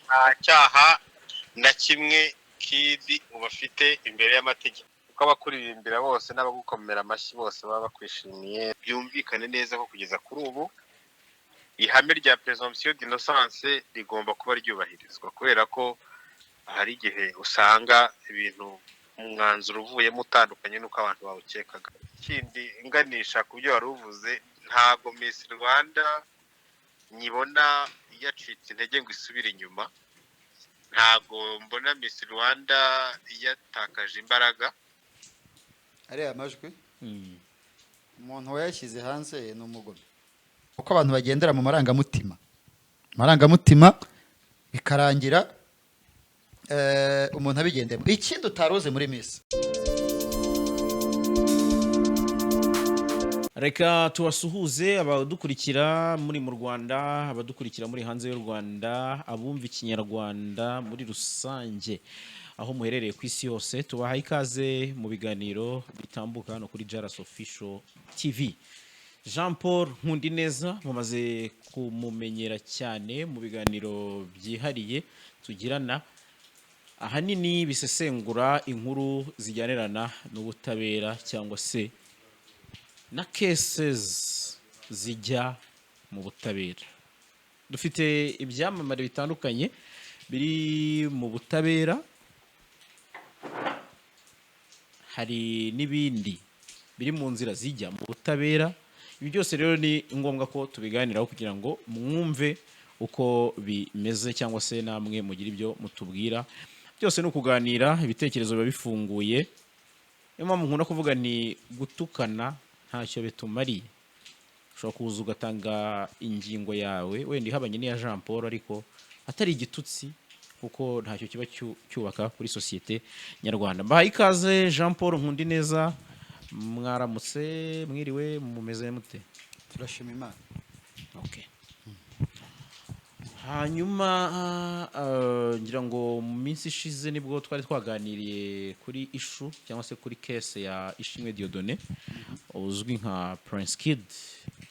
nta cyaha na kimwe kidi mu bafite imbere y'amategeko, kuko abakuririmbira bose n'abagukomera amashyi bose baba bakwishimiye. Byumvikane neza ko kugeza kuri ubu ihame rya presomption d'innocence rigomba kuba ryubahirizwa, kubera ko hari igihe usanga ibintu umwanzuro uvuyemo utandukanye n'uko abantu bawukekaga. Ikindi nganisha ku byo wari uvuze, ntabwo Miss Rwanda nyibona yacitse intege ngo isubire inyuma, ntabwo mbona Miss Rwanda yatakaje imbaraga. ariya majwi umuntu wayashyize hanze ni umugome, uko abantu bagendera mu marangamutima bikarangira umuntu abigendemo. Ikindi utaruze muri Miss, reka tubasuhuze abadukurikira muri mu Rwanda, abadukurikira muri hanze y'u Rwanda, abumva ikinyarwanda muri rusange aho muherereye ku isi yose. Tubahaye ikaze mu biganiro bitambuka hano kuri Jaras Official TV. Jean Paul Nkundineza mumaze kumumenyera cyane mu biganiro byihariye tugirana, ahanini bisesengura inkuru zijyanirana n'ubutabera cyangwa se na cases zijya mu butabera. Dufite ibyamamare bitandukanye biri mu butabera, hari n'ibindi biri mu nzira zijya mu butabera. Ibi byose rero ni ngombwa ko tubiganiraho kugira ngo mwumve uko bimeze cyangwa se namwe mugira ibyo mutubwira. Byose ni ukuganira, ibitekerezo biba bifunguye. Niyo mpamvu nkunda kuvuga ni gutukana ntacyo bitumariye. Ushobora kuza ugatanga ingingo yawe wenda ihabanye n'iya Jean Paul, ariko atari igitutsi, kuko ntacyo kiba cyubaka kuri sosiyete nyarwanda. Mbahaye ikaze Jean Paul Nkundineza, mwaramutse, mwiriwe, mumeze mute? turashima Imana. Okay. Hanyuma ngira ngo mu minsi ishize nibwo twari twaganiriye kuri issue cyangwa se kuri case ya Ishimwe Dieudonné uzwi nka Prince Kid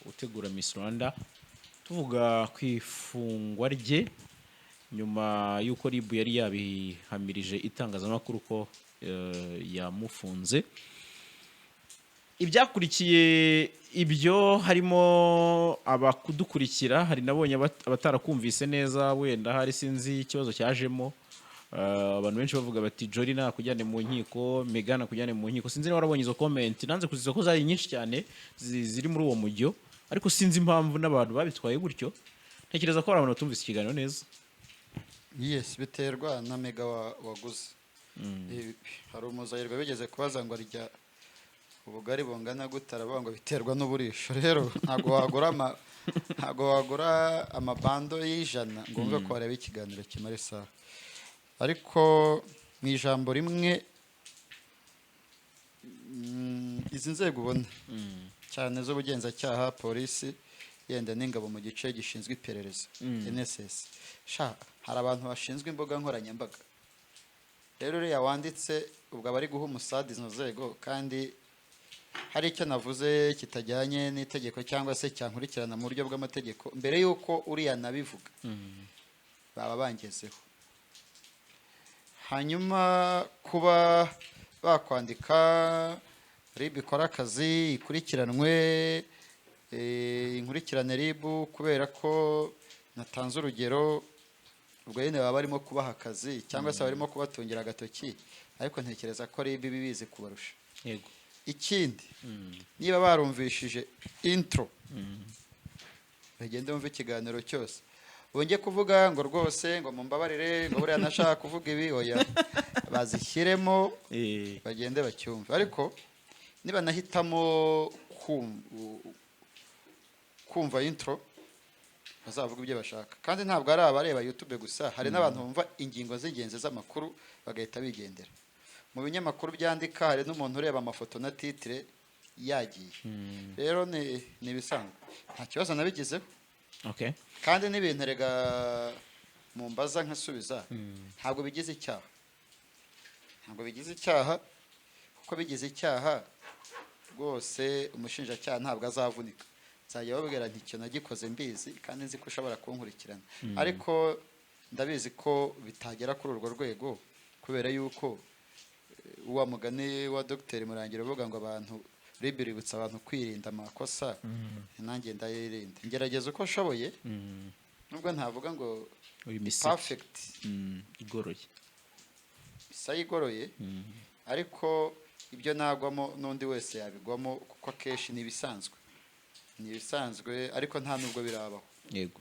utegura Miss Rwanda, tuvuga ku ifungwa rye nyuma y'uko RIB yari yabihamirije itangazamakuru ko yamufunze. Ibyakurikiye ibyo harimo abakudukurikira, hari nabonye abatarakumvise neza, wenda hari sinzi ikibazo cyajemo. Abantu benshi bavuga bati Jolly nakujyane mu nkiko, Megan nakujyane mu nkiko. Sinzi niba warabonye izo comment, nanze kuzisa ko zari nyinshi cyane ziri muri uwo mujyo, ariko sinzi impamvu n'abantu babitwaye gutyo. Ntekereza ko abantu batumvise ikiganiro neza. Yes, biterwa na mega waguze. Hari umuzayirwa bigeze kubaza ngo arya ubugari bungana gutara, ngo biterwa n'uburisho. Rero ntago wagura amabando y'ijana ngo umve ko wareba ikiganiro kimara isaha. Ariko mu ijambo rimwe, izi nzego ubona cyane z'ubugenzacyaha, polisi, yenda n'ingabo mu gice gishinzwe iperereza NSS, hari abantu bashinzwe imbuga nkoranyambaga. Rero uriya wanditse ubwo aba ari guha umusadi izo nzego, kandi hari icyo navuze kitajyanye n'itegeko cyangwa se cyankurikirana mu buryo bw'amategeko, mbere y'uko uriya nabivuga baba bangezeho. Hanyuma kuba bakwandika RIB ikora akazi, ikurikiranwe, inkurikirane RIB kubera ko natanze urugero, ubwo nyine baba barimo kubaha akazi cyangwa se barimo kubatungira agatoki, ariko ntekereza ko RIB bibizi kubarusha. Yego. Ikindi, niba barumvishije intro, bagende bumva ikiganiro cyose, bongeye kuvuga ngo rwose ngo mumbabarire ngo buriya nashaka kuvuga ibi, oya, bazishyiremo bagende bacyumve. Ariko niba nahitamo kumva intro, bazavuga ibyo bashaka. Kandi ntabwo ari abareba YouTube gusa, hari n'abantu bumva ingingo z'ingenzi z'amakuru bagahita bigendera. Mu binyamakuru byandika hari n'umuntu ureba amafoto na titre yagiye. Rero ni ibisanzwe, nta kibazo nabigizeho. Okay. Kandi n'ibintu rega mumbaza nkasubiza, ntabwo bigize icyaha. Ntabwo bigize icyaha, kuko bigize icyaha rwose umushinjacyaha ntabwo azavunika. Nzajya babwira nti icyo nagikoze mbizi kandi nzi ko ushobora kunkurikirana. Ariko ndabizi ko bitagera kuri urwo rwego kubera yuko wa mugani wa Dr Murangira uvuga ngo abantu ribiributsa abantu kwirinda amakosa nanjye ndayirinda ngerageza uko nshoboye nubwo ntavuga ngo uyu miseke perfect igoroye isa igoroye ariko ibyo nagwamo n'undi wese yabigwamo kuko akenshi ni ibisanzwe ariko nta nubwo birabaho yego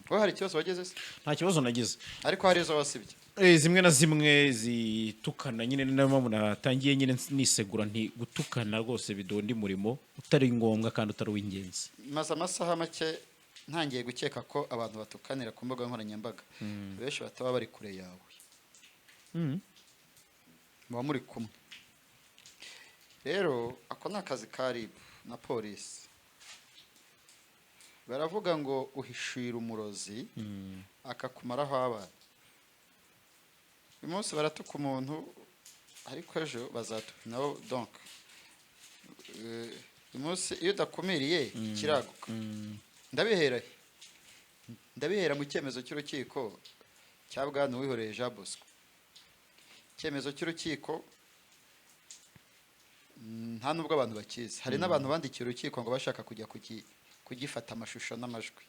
wowe hari ikibazo wageze se nta kibazo nagize ariko hari izo wasibye zimwe na zimwe zitukana nyine niyo mpamvu natangiye nyine nisegura nti gutukana rwose bidonda umurimo utari ngombwa kandi utari uw'ingenzi maze amasaha make ntangiye gukeka ko abantu batukanira ku mbuga nkoranyambaga benshi bataba bari kure yawe muba muri kumwe rero ako ni akazi ka RIB na polisi baravuga ngo uhishira umurozi akakumaraho abana uyu munsi baratuka umuntu ariko ejo bazatuka nabo donc uyu munsi iyo udakumiriye kiraguka ndabihera mu cyemezo cy'urukiko cya Bwana Uwihoreye Jean Bosco icyemezo cy'urukiko nta nubwo abantu bakizi hari n'abantu bandikiye urukiko ngo bashaka kujya kugifata amashusho n'amajwi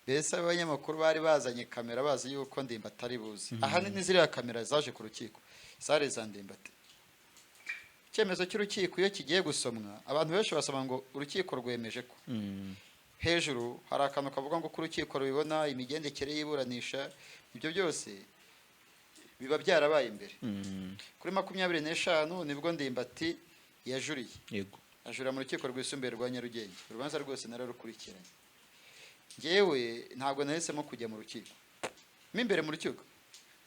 mbese abanyamakuru bari bazanye kamera bazi yuko Ndimbati atari buzi ahanini ziriya kamera zaje ku rukiko zari za Ndimbati icyemezo cy'urukiko iyo kigiye gusomwa abantu benshi basoma ngo urukiko rwemeje ko hejuru hari akantu kavuga ngo ko urukiko rubibona imigendekere y'iburanisha ibyo byose biba byarabaye imbere kuri 25 nibwo Ndimbati yajuriye yego ajura mu rukiko rwisumbuye rwa Nyarugenge urubanza rwose nararukurikiranye ngewe ntabwo nahisemo kujya mu rukiko mo imbere mu rukiko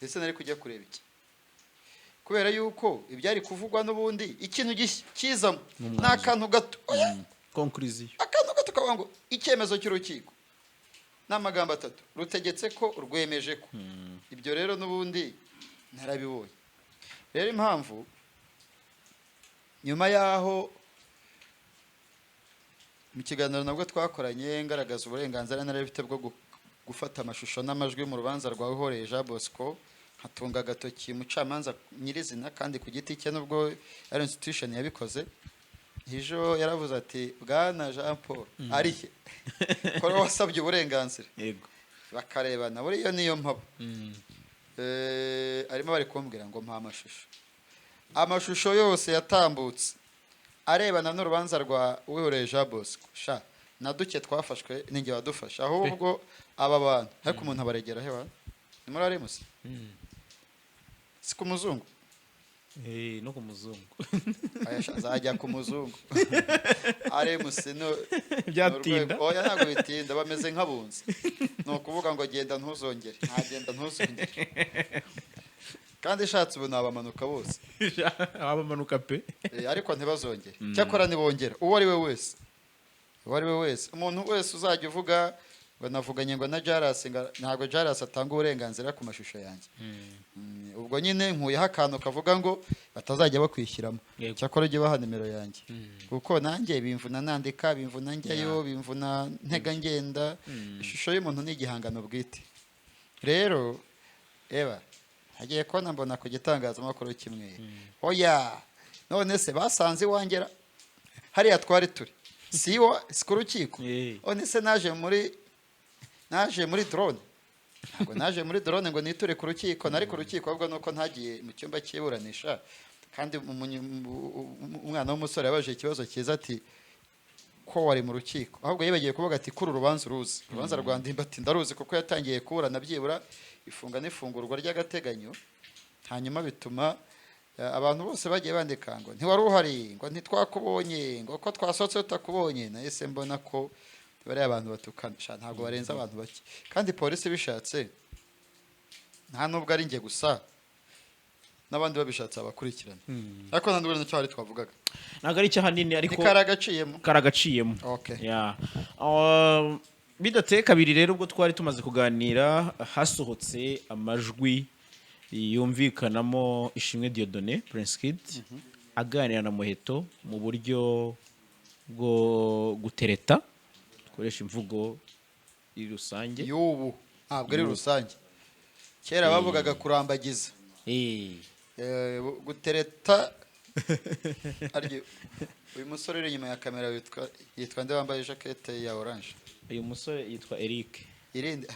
ndetse nari kujya kureba iki kubera yuko ibyari kuvugwa n'ubundi ikintu kizamo ni akantu gato conclusion akantu gato kavuga ngo icyemezo cy'urukiko n'amagambo 3 rutegetse ko rwemeje ko ibyo rero n'ubundi narabibonye rero impamvu nyuma yaho mu kiganiro nabwo twakoranye ngaragaza uburenganzira narabifite bwo gufata amashusho n'amajwi mu rubanza rwa Uwihoreye Jean Bosco hatunga agatoki mucamanza nyirizina kandi ku giti cye nubwo ari institution yabikoze hijo yaravuze ati Bwana Jean Paul arihe ko wasabye uburenganzira yego bakarebana buriyo niyo mpabo arimo bari kumbwira ngo mpa amashusho yose yatambutse arebana n'urubanza rwa Uwihoreye Jean Bosco sha na duke twafashwe ninge wadufasha ahubwo aba bantu ariko umuntu abaregera hewa ni muri Arimus si ku muzungu no ku muzungu azajya ku muzungu Arimus no byatinda oya ntabwo bitinda bameze nk'abunzi ni ukuvuga ngo genda ntuzongere kandi ishatse ubu nabamanuka bose abamanuka pe ariko ntibazongere cyakora nibongera uwo ari we wese umuntu wese uzajya uvuga ngo navuganye ngo na Jaras ntabwo Jaras atanga uburenganzira ku mashusho yanjye ubwo nyine nkuyeho akantu kavuga ngo batazajya bakwishyiramo cyakora ujye baha nimero yanjye kuko nanjye bimvuna nandika bimvuna njyayo bimvuna ntega ngenda ishusho y'umuntu ni igihangano bwite rero eba hagiye kubona mbona ku gitangazamakuru kimwe oya none se basanze iwangera hariya twari turi si ku rukiko none se naje muri drone ntabwo naje muri drone ngo niture ku rukiko nari ku rukiko ahubwo nuko ntagiye mu cyumba cy'iburanisha kandi umwana w'umusore yabaje ikibazo cyiza ati ko wari mu rukiko ahubwo yibagiye kuvuga ati kuri urubanza rwa Ndimbati ndaruzi kuko yatangiye kuburana byibura ifunga n'ifungurwa ry'agateganyo hanyuma bituma abantu bose bagiye bandika ngo ntiwari uhari ngo ntitwakubonye ngo ko twasohotse tutakubonye nahise mbona ko bari abantu batukanisha ntabwo barenza abantu bake kandi polisi bishatse nta nubwo ari njye gusa n'abandi babishatse abakurikirana ariko nta nubwo nicyo hari twavugaga ntabwo ari icyahanini ariko karagaciyemo okay bidateye kabiri rero ubwo twari tumaze kuganira hasohotse amajwi yumvikanamo Ishimwe Dieudonné Prince Kid aganira na Muheto mu buryo bwo gutereta dukoresha imvugo iri rusange y'ubu ntabwo ari rusange kera bavugaga kurambagiza gutereta aryo uyu musore uri inyuma ya kamera yitwa nde wambaye jacket ya orange uyu musore yitwa Eric irinde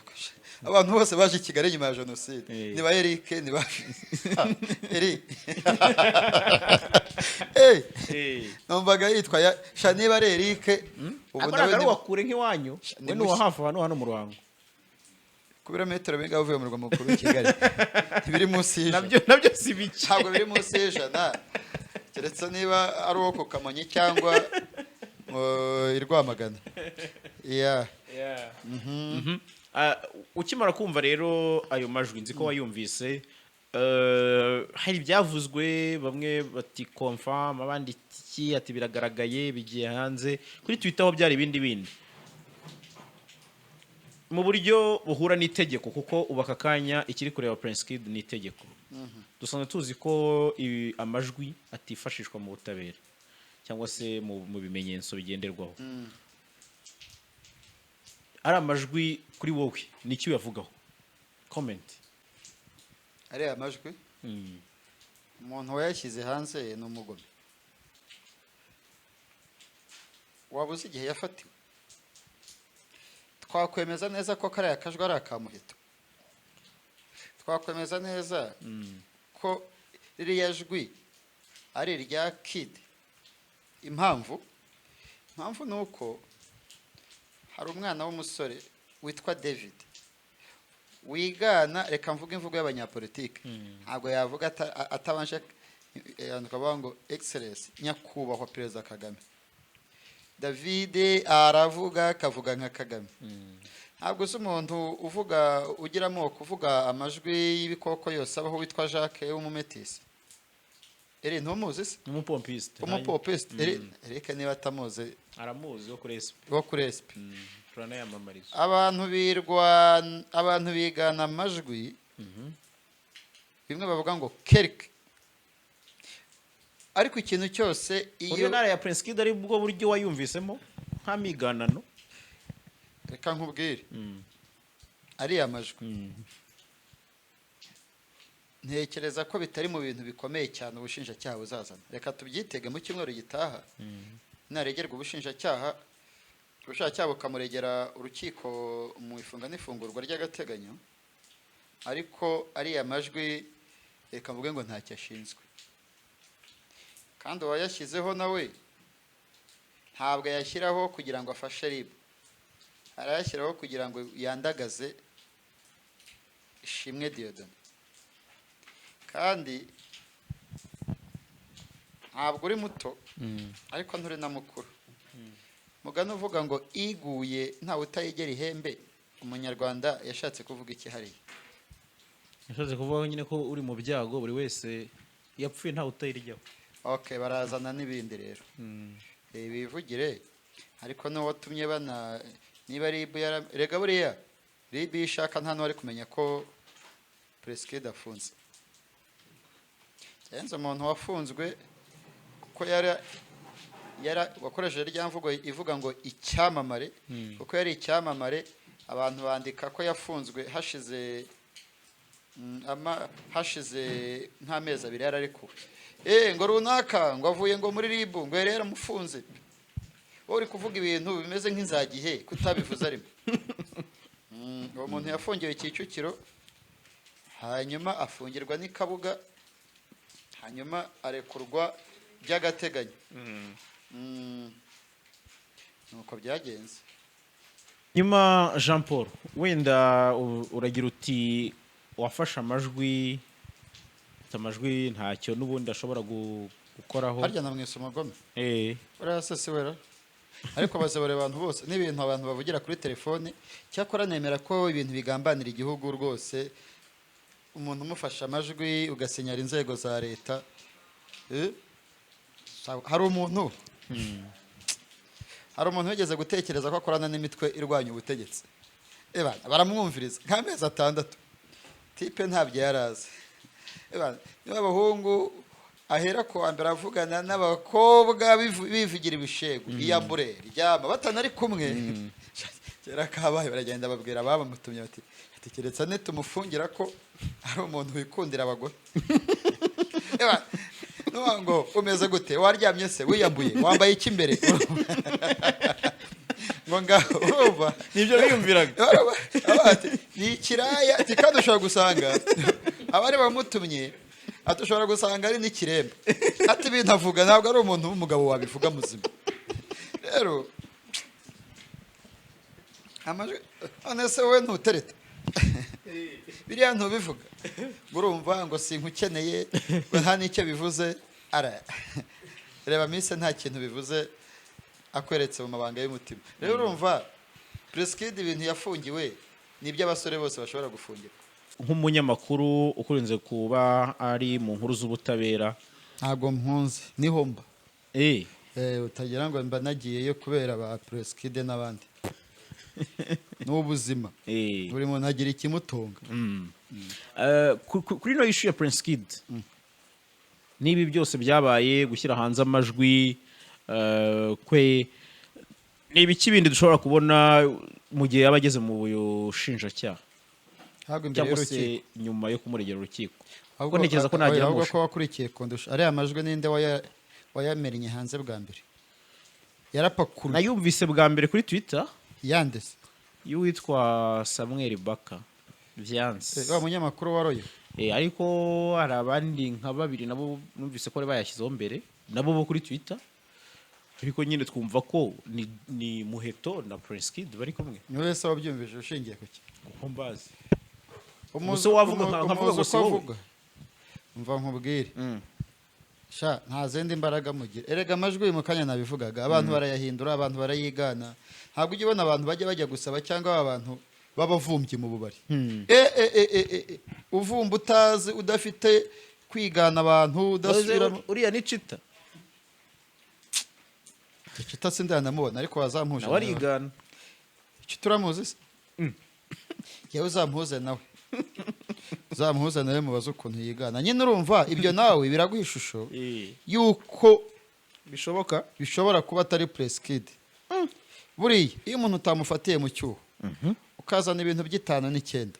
abantu bose baje i Kigali nyuma ya jenoside ni ba Eric ni ba Eric numvaga yitwa sha niba ari Eric ubu nawe wakure nk'iwanyu we ni wa hafi hano mu Ruhango ku birometero bingahe uvuye mu murwa mukuru w'i Kigali biri munsi nabyo si bike ntabwo biri munsi y'ijana keretse niba ari uwo ku Kamonyi cyangwa i Rwamagana ukimara kumva rero ayo majwi nzi ko wayumvise hari ibyavuzwe bamwe bati confirm abandi ati biragaragaye bigiye hanze kuri Twitter aho byari ibindi mu buryo buhura n'itegeko kuko ubaka kanya ikiri kureba Prince Kid ni itegeko dusanzwe tuzi ko amajwi atifashishwa mu butabera cyangwa se mu bimenyetso bigenderwaho ari amajwi kuri wowe nicyo yavugaho comment ari amajwi umuntu wayashyize hanze ni umugome wabuze igihe yafatiwe twakwemeza neza ko kariya kajwi ari akamuhito twakwemeza neza ko ririya jwi ari irya Kid impamvu ni uko hari umwana w'umusore witwa David wigana reka mvuga imvugo y'abanyapolitike ntabwo yavuga atabanje yandikavuga ngo excellence nyakubahwa perezida Kagame David aravuga akavuga nka Kagame ntabwo se umuntu ugiramo kuvuga amajwi y'ibikoko yose abaho witwa Jacques w'umumetisi ntumuzi se umupompiste Eric niba atamuzi aramuzi wo kuri SP turanayamamariza abantu bigana amajwi bimwe bavuga ngo quelque ariko ikintu cyose iyo ntara ya Prince Kid ari bwo buryo wayumvisemo nk'amiganano reka nkubwire ari amajwi ntekereza ko bitari mu bintu bikomeye cyane ubushinjacyaha buzazana reka tubyitege mu cyumweru gitaha naregerwa ubushinjacyaha bukamuregera urukiko mu ifunga n'ifungurwa ry'agateganyo ariko ari amajwi reka mvuge ngo ntacyo ashinzwe kandi uwayashyizeho nawe ntabwo yashyiraho kugira ngo afashe RIB arayashyiraho kugira ngo yandagaze Ishimwe Dieudonné kandi ntabwo uri muto ariko nturi na mukuru mugani uvuga ngo iguye ntawe utayigera ihembe umunyarwanda yashatse kuvuga iki hariya yashatse kuvuga nyine ko uri mu byago buri wese yapfuye ntawe utayiryaho barazana n'ibindi rero bivugire ariko n'uwatumye niba RIB rega buriya RIB ishaka nta n'uwari kumenya ko Prince Kid afunze yenze umuntu wafunzwe kuko wakoresheje rya mvugo ivuga ngo icyamamare kuko yari icyamamare abantu bandika ko yafunzwe hashize nk'amezi abiri yararekuwe ngo runaka ngo avuye ngo muri RIB ngo yari yaramufunze wowe uri kuvuga ibintu bimeze nk'inzagihe kutabivuze arimo uwo muntu yafungiwe Kicukiro hanyuma afungirwa n'i Kabuga hanyuma arekurwa by'agateganyo nuko byagenze nyuma Jean Paul wenda uragira uti wafashe amajwi ntacyo n'ubundi ashobora gukoraho harya namwese umugome urasese wera ariko bazabare abantu bose n'ibintu abantu bavugira kuri telefone cyakora nemera ko ibintu bigambanira igihugu rwose umuntu umufasha amajwi ugasinyara inzego za leta hari umuntu wigeze gutekereza ko akorana n'imitwe irwanya ubutegetsi baramwumviriza nk'amezi 6 tipe ntabyo yarazi niba abahungu ahera ku wa mbere avugana n'abakobwa bivugira ibishego iyambure ryama batanari kumwe kera kabaye baragenda babwira abamutumye bati keretse nitumufungira ko ari umuntu wikundira abagore ngo umeze gute waryamye se wiyambuye wambaye iki imbere ngo ngaho urumva nibyo biyumviraga ni ikiraya kandi ushobora gusanga abari bamutumye ati ushobora gusanga ari n'ikiremba ati ibintu avuga ntabwo ari umuntu w'umugabo wabivuga muzima rero amajwi none se wowe ntutereta biriya ntubivuga urumva ngo sinkukeneye ngo nta n'icyo bivuze reba mise nta kintu bivuze akweretse mu mabanga y'umutima rero urumva Preskid ibintu yafungiwe nibyo abasore bose bashobora gufungirwa nk'umunyamakuru ukurinze kuba ari mu nkuru z'ubutabera ntabwo mpunze niho mba utagira ngo mba nagiyeyo kubera ba Preskid n'abandi n'ubuzima buri muntu agira ikimutunga kuri no issue ya Preskid nibi byose byabaye gushyira hanze amajwi kwe nibi kibindi dushobora kubona mu gihe yaba ageze mu bushinjacyaha cyangwa se nyuma yo kumuregera urukiko ahubwo ntekereza ko nagira ahubwo ko wakurikiye kondusha ari amajwi ninde wayamennye hanze bwa mbere yarapakuru nayumvise bwa mbere kuri Twitter yandese y'uwitwa Samuel Baka Vyanse wa munyamakuru wa Royo ariko hari abandi nka babiri nabo numvise ko bari bayashyizeho mbere nabo bo kuri Twitter ariko nyine twumva ko ni Muheto na Preskid bari kumwe ni wese wabyumvise ushingiye ku ki uko mbazi umuzo wavuga nkavuga ngo sivuga umva nkubwire sha nta zindi imbaraga mugira erega amajwi mu kanya nabivugaga abantu barayahindura abantu barayigana ntabwo ujye ubona abantu bajya gusaba cyangwa abantu babavumbye mu bubari uvumba utazi udafite kwigana abantu udasubira uriya ni Chita Chita sindanamubona ariko wazampuje nawe arigana Chita uramuzi se yewe uzampuze nawe uzamuhuza nawe mubaze ukuntu yigana nyine urumva ibyo nawe biraguha ishusho yuko bishobora kuba atari Preskid buriya iyo umuntu utamufatiye mu cyuho ukazana ibintu by'itanu n'icyenda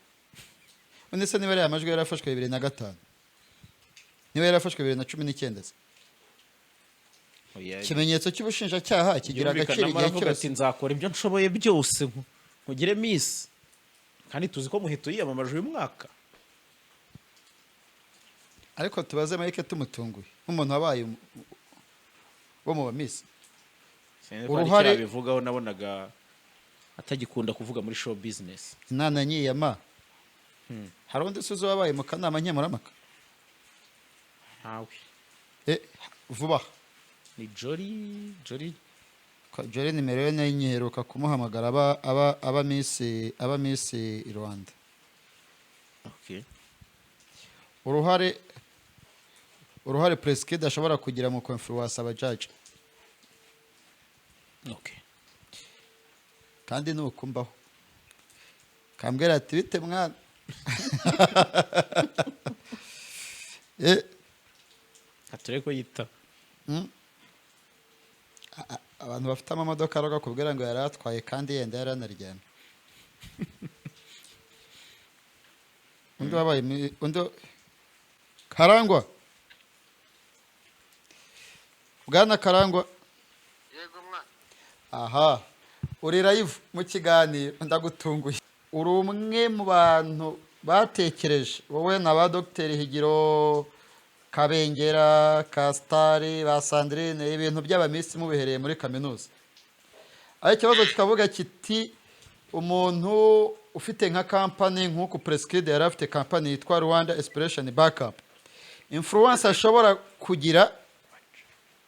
undi se niba ari amajwi yarafashwe 2005 niba yarafashwe 2019 ikimenyetso cy'ubushinjacyaha kigira agaciro igihe cyose nzakora ibyo nshoboye byose nkugire miss kandi tuzi ko Muheto yiyamamaje uyu mwaka ariko tubaze Mike tumutunguye nk'umuntu wabaye wo mu bamisi uruhare bivugaho nabonaga atagikunda kuvuga muri show business nana nyiyama hari undi suzo wabaye mu kanama nkemurampaka ntawe vuba ni Jolly nimero ye nyiheruka kumuhamagara aba Miss Rwanda uruhare Preskid ashobora kugira mu influence abajaji kandi nukumbaho kambwira ati bite mwana ature ko yita abantu bafite amamodoka aragakubwira ngo yaratwaye kandi yenda yaranaryamye undi wabaye undi Karangwa Bwana Karangwa yego mwana aha uri live mu kiganiro ndagutunguye uri umwe mu bantu batekereje wowe na ba Dr Higiro Kabengera Kastari ba Sandrine ibintu by'abamisi mubihereye muri kaminuza aho ikibazo kikavuga kiti umuntu ufite nka company nk'uko Preskid yari afite company yitwa Rwanda Inspiration Backup influence ashobora kugira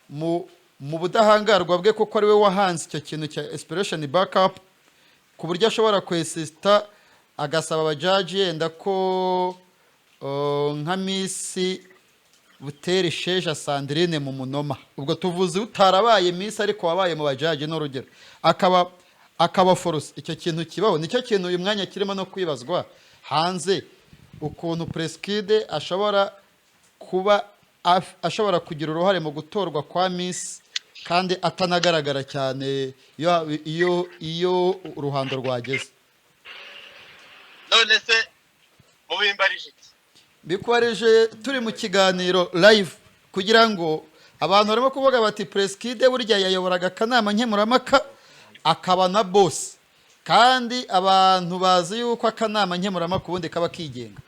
mu budahangarwa bwe kuko ari we wahanze icyo kintu cya Inspiration Backup ku buryo ashobora kwesista agasaba abajaji yenda ko nka misi Buteri Sheja Sandrine mu Munoma ubwo tuvuze utarabaye misi ariko wabaye mu bajaji n'urugero akaba force icyo kintu kibaho nicyo kintu uyu mwanya kirimo no kwibazwa hanze ukuntu Preskid ashobora kugira uruhare mu gutorwa kwa Miss kandi atanagaragara cyane iyo uruhando rwageze none se mubimbarije iki? bikwarije turi mu kiganiro live kugira ngo abantu barimo kuvuga bati Preskid burya yayoboraga akanama nkemurampaka akaba na boss, kandi abantu bazi yuko akanama nkemurampaka ubundi kaba kigenga,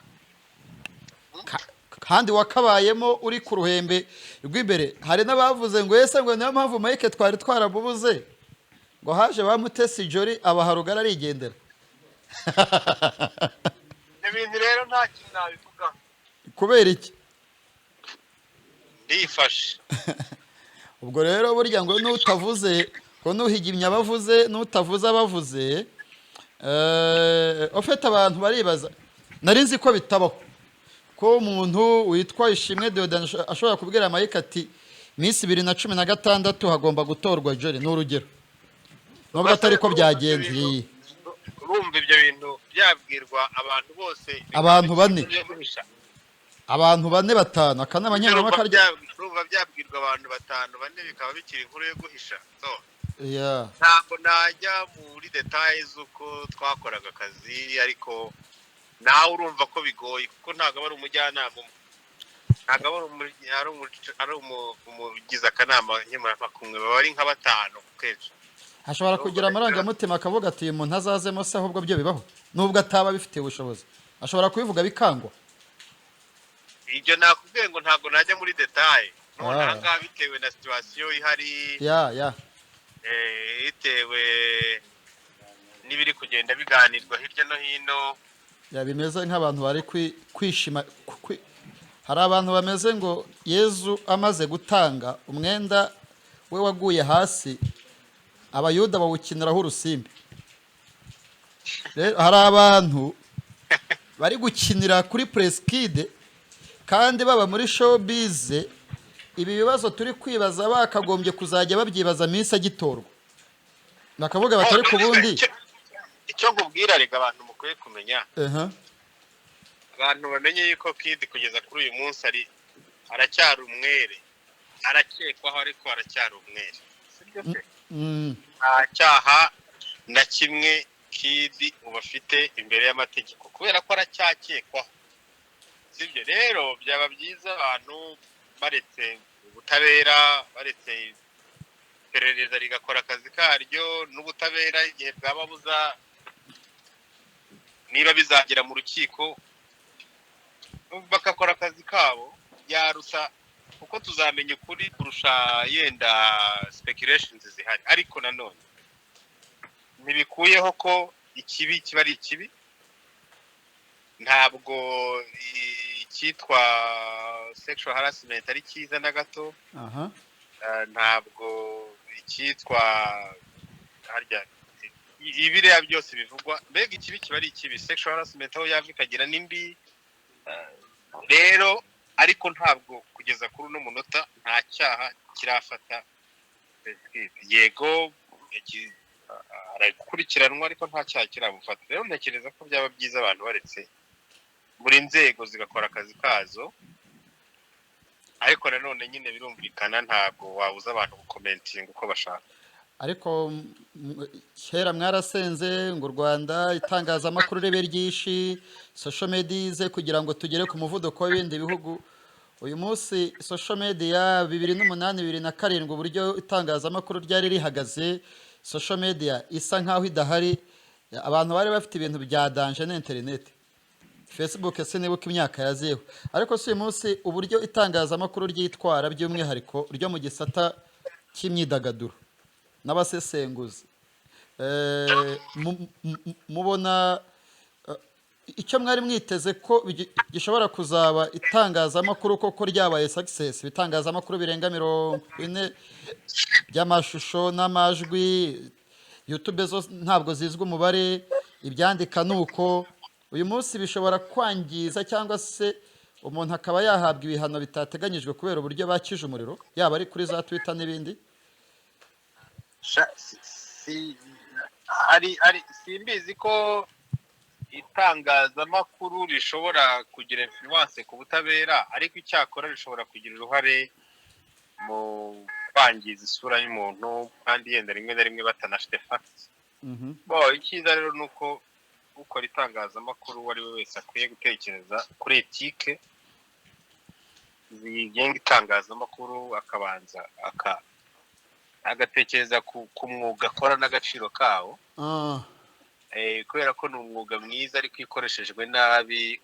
kandi wakabayemo uri ku ruhembe rw'imbere. Hari n'abavuze ngo ese ngo niyo mpamvu Mike twari twaramubuze, ngo haje ba Mutesi Jolly abaharugara arigendera. Ibintu rero nta kintu nabivuga. Kubera iki? Ndifashe. Ubwo rero burya ngo nutavuze ngo nuhigimya abavuze nutavuze abavuze, ofete abantu baribaza, nari nzi ko bitabaho ko umuntu witwa Ishimwe Deodan ashobora kubwira Mike ati Miss 2016 hagomba gutorwa Jolly, n'urugero nubwo atari ko byagenze. Urumva ibyo bintu byabwirwa abantu bose, abantu bane batanu, akanama nkemurampaka urumva byabwirwa abantu batanu bane bikaba bikiri inkuru yo guhisha. Yeah. Ntabwo najya muri details uko twakoraga akazi, ariko nawe urumva ko bigoye kuko ntabwo ari umujyanama, ntabwo ari umugize akanama nkemurampaka umwe, baba ari nka batanu kenshi. Hashobora kugira amarangamutima akavuga ati uyu muntu azazemo se, ahubwo byo bibaho nubwo ataba bifitiye ubushobozi, ashobora kubivuga bikangwa. Ibyo nakubwiye ngo ntabwo najya muri detail, none ahangaha bitewe na situation ihari, bitewe n'ibiri kugenda biganirwa hirya no hino, bimeze nk'abantu bari kwishima. Hari abantu bameze ngo Yezu amaze gutanga umwenda we waguye hasi, abayuda bawukiniraho urusimbi. Hari abantu bari gukinira kuri Preskid kandi baba muri showbiz. Ibi bibazo turi kwibaza bakagombye kuzajya babyibaza minsi agitorwa, bakavuga batari ku bundi. Icyo nkubwira rega abantu mukwiye kumenya, abantu bamenye yuko Kid kugeza kuri uyu munsi aracyari umwere, arakekwaho ariko aracyari umwere, sibyo se? Nta cyaha na kimwe Kid uba afite imbere y'amategeko kubera ko aracyakekwaho, sibyo? Rero byaba byiza abantu baretse ubutabera, baretse iperereza rigakora akazi karyo, n'ubutabera igihe bwaba buza niba bizagera mu rukiko bakakora akazi kabo, yarusa kuko tuzamenya ukuri kurusha yenda speculations zihari. Ariko nanone ntibikuyeho ko ikibi kiba ari ikibi, ntabwo icyitwa sexual harassment ari cyiza na gato. Ntabwo icyitwa harya ibiriya byose bivugwa, mbega ikibi kiba ari ikibi. Sexual harassment aho yava ikagira n'imbi. Rero ariko ntabwo kugeza kuri uno munota nta cyaha kirafata yego aragukurikiranwa, ariko nta cyaha kiramufata. Rero ntekereza ko byaba byiza abantu baretse buri nzego zigakora akazi kazo, ariko nanone nyine birumvikana ntabwo wabuza abantu gukomentinga uko bashaka. Ariko kera mwarasenze ngo u Rwanda itangazamakuru ribe ryinshi, social media ize kugira ngo tugere ku muvuduko w'ibindi bihugu. Uyu munsi social media 2008 2007 uburyo itangazamakuru ryari rihagaze, social media isa nkaho idahari, abantu bari bafite ibintu bya danger na internet, Facebook sinibuka imyaka yaziyeho. Ariko si uyu munsi uburyo itangazamakuru ryitwara by'umwihariko ryo mu gisata cy'imyidagaduro n'abasesenguzi, mubona icyo mwari mwiteze ko gishobora kuzaba itangazamakuru koko ryabaye success, ibitangazamakuru birenga 40 by'amashusho n'amajwi, YouTube zo ntabwo zizwe umubare, ibyandika nuko. Uyu munsi bishobora kwangiza cyangwa se umuntu akaba yahabwa ibihano bitateganyijwe kubera uburyo bakije umuriro, yaba ari kuri za Twitter n'ibindi. Simbizi ko itangazamakuru rishobora kugira influence ku butabera, ariko icyakora rishobora kugira uruhare mu kwangiza isura y'umuntu, kandi yenda rimwe na rimwe batanafite facts. Icyiza rero ni uko ukora itangazamakuru uwo ari we wese akwiye gutekereza kuri etike zigenga itangazamakuru, akabanza agatekereza ku mwuga akora n'agaciro kawo, kubera ko ni umwuga mwiza ariko iyo ukoreshejwe nabi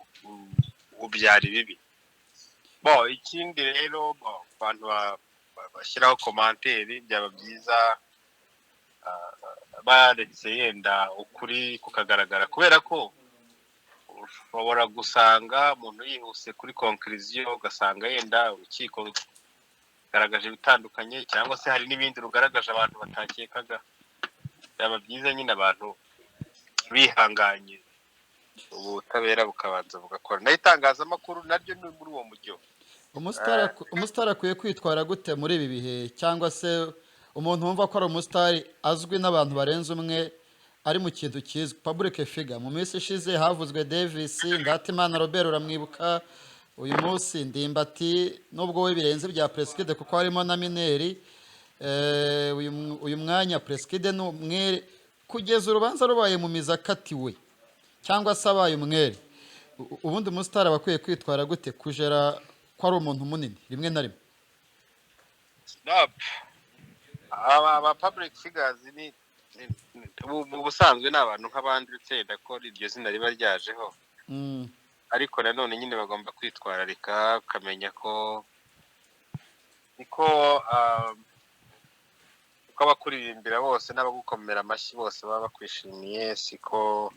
ubyara ibibi. Ikindi rero abantu bashyiraho komanteri byaba byiza baretse yenda ukuri kukagaragara, kubera ko ushobora gusanga umuntu yihuse kuri conclusion ugasanga yenda urukiko rugaragaje bitandukanye, cyangwa se hari n'ibindi rugaragaje abantu batakekaga. Byaba byiza nyine abantu bihanganye ubutabera bukabanza bugakora. Naho itangazamakuru naryo ni muri uwo mujyo. Umusitari akwiye kwitwara gute muri ibi bihe, cyangwa se umuntu wumva ko ari umusitari azwi n'abantu barenze umwe, ari mu kintu kizwi, public figure? Mu minsi ishize havuzwe Davis, Ndatimana Robert uramwibuka, uyu munsi Ndimbati, nubwo we birenze bya Preskide kuko harimo na Mineri, uyu mwanya Preskide ni umwere kugeza urubanza rubaye mu mizi akatiwe cyangwa se abaye umwere. Ubundi umusitari aba akwiye kwitwara gute kujera ko ari umuntu munini rimwe na rimwe? Aba public figures mu busanzwe ni abantu nk'abandi, utenda ko iryo zina riba ryajeho, ariko nanone nyine bagomba kwitwararika, ukamenya ko niko abakuririmbira bose n'abagukomera amashyi bose baba bakwishimiye, siko.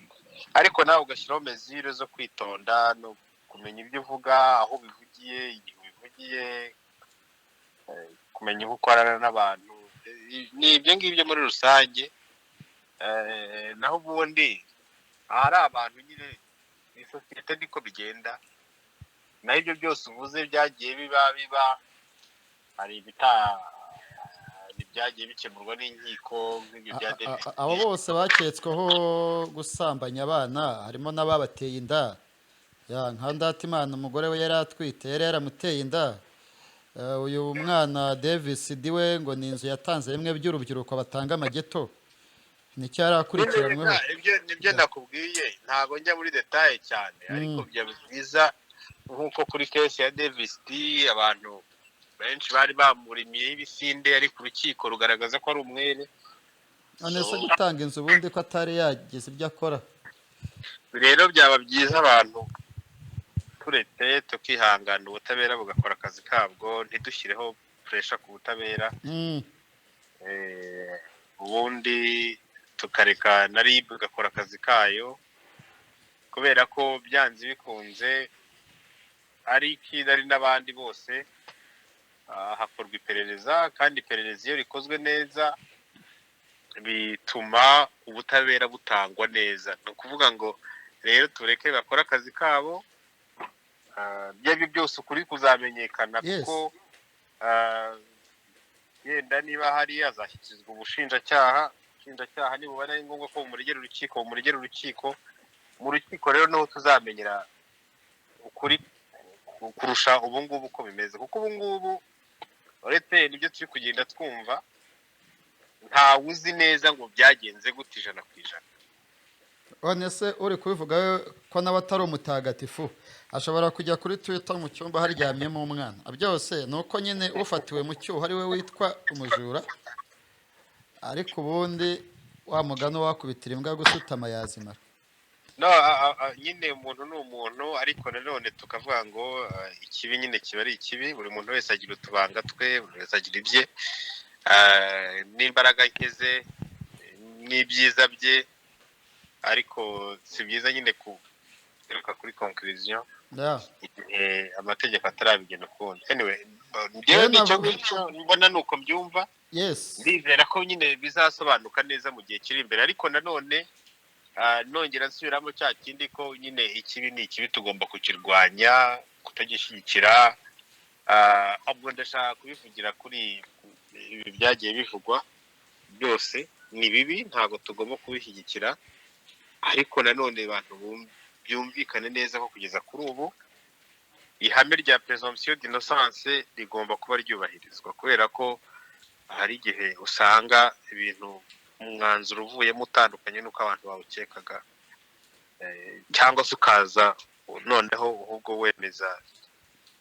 Ariko nawe ugashyiraho mezire zo kwitonda no kumenya ibyo uvuga, aho bivugiye, igihe ubivugiye, kumenya uko ukorana n'abantu. Ni ibyo ngibyo muri rusange. Naho ubundi ahari abantu nyine ni sosiyete niko bigenda. Naho ibyo byose uvuze byagiye biba hari ibyagiye bikemurwa n'inkiko nk'ibyo bya David. Abo bose baketsweho gusambanya abana harimo n'ababateye inda, nka Ndatimana umugore we yari atwite, yari yaramuteye inda. Uyu mwana Davis diwe ngo ni inzu yatanze bimwe by'urubyiruko batanga amageto, nicyo yari akurikiranweho. Nibyo nakubwiye, ntabwo njya muri detaye cyane, ariko byaba byiza nk'uko kuri kesi ya Davis abantu benshi bari bamurimiyeho ibisinde, ariko urukiko rugaragaza ko ari umwere. None se gutanga inzu ubundi ko atari yagize ibyo akora? Rero byaba byiza abantu turetse tukihangana, ubutabera bugakora akazi kabwo, ntidushyireho puresha ku butabera. Ubundi tukareka na RIB igakora akazi kayo, kubera ko byanze bikunze ari Kigali n'abandi bose hakorwa iperereza, kandi iperereza iyo rikozwe neza bituma ubutabera butangwa neza. Ni ukuvuga ngo rero tureke bakora akazi kabo, byari byose ukuri kuzamenyekana, kuko yenda niba hari azashyikirizwa ubushinjacyaha nibubona ari ngombwa ko bumuregera urukiko, mu rukiko rero niho tuzamenyera ukuri kurusha ubu ngubu uko bimeze, kuko ubu ngubu uretse nibyo turi kugenda twumva, ntawe uzi neza ngo byagenze gute 100%. None se uri kubivuga ko nawe atari umutagatifu ashobora kujya kuri Twitter mu cyumba haryamyemo umwana? Byose ni uko nyine ufatiwe mu cyuho ari we witwa umujura, ariko ubundi wa mugano wakubitira imbwa gusutama yazimara. No, nyine umuntu ni umuntu, ariko nanone tukavuga ngo ikibi nyine kiba ari ikibi. Buri muntu wese agira utubanga twe, buri wese agira ibye, n'imbaraga nke ze n'ibyiza bye, ariko si byiza nyine kugaruka kuri conclusion igihe amategeko atarabigena ukundi. Anyway, njyewe nicyo mbona nuko mbyumva. Ndizera ko nyine bizasobanuka neza mu gihe kiri imbere, ariko nanone nongera nsubiramo cya kindi ko nyine ikibi ni ikibi, tugomba kukirwanya, kutagishyigikira. Ahubwo ndashaka kubivugira kuri ibi byagiye bivugwa, byose ni bibi, ntabwo tugomba kubishyigikira, ariko nanone abantu byumvikane neza ko kugeza kuri ubu ihame rya presumption d'innocence rigomba kuba ryubahirizwa, kubera ko hari igihe usanga ibintu umwanzuro uvuyemo utandukanye n'uko abantu bawukekaga. cyangwa se ukaza noneho ahubwo wemeza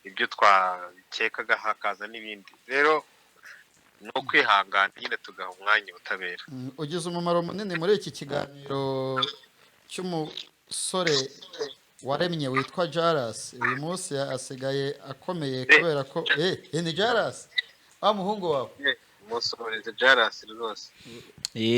ibyo twakekaga hakaza n'ibindi. Rero ni ukwihangana nyine tugaha umwanya ubutabera. ugize umumaro munini muri iki kiganiro cy'umusore waremye witwa Jaras. Uyu munsi asigaye akomeye kubera ko ni Jaras wa muhungu wawe. Musohoreze Jaras rwose.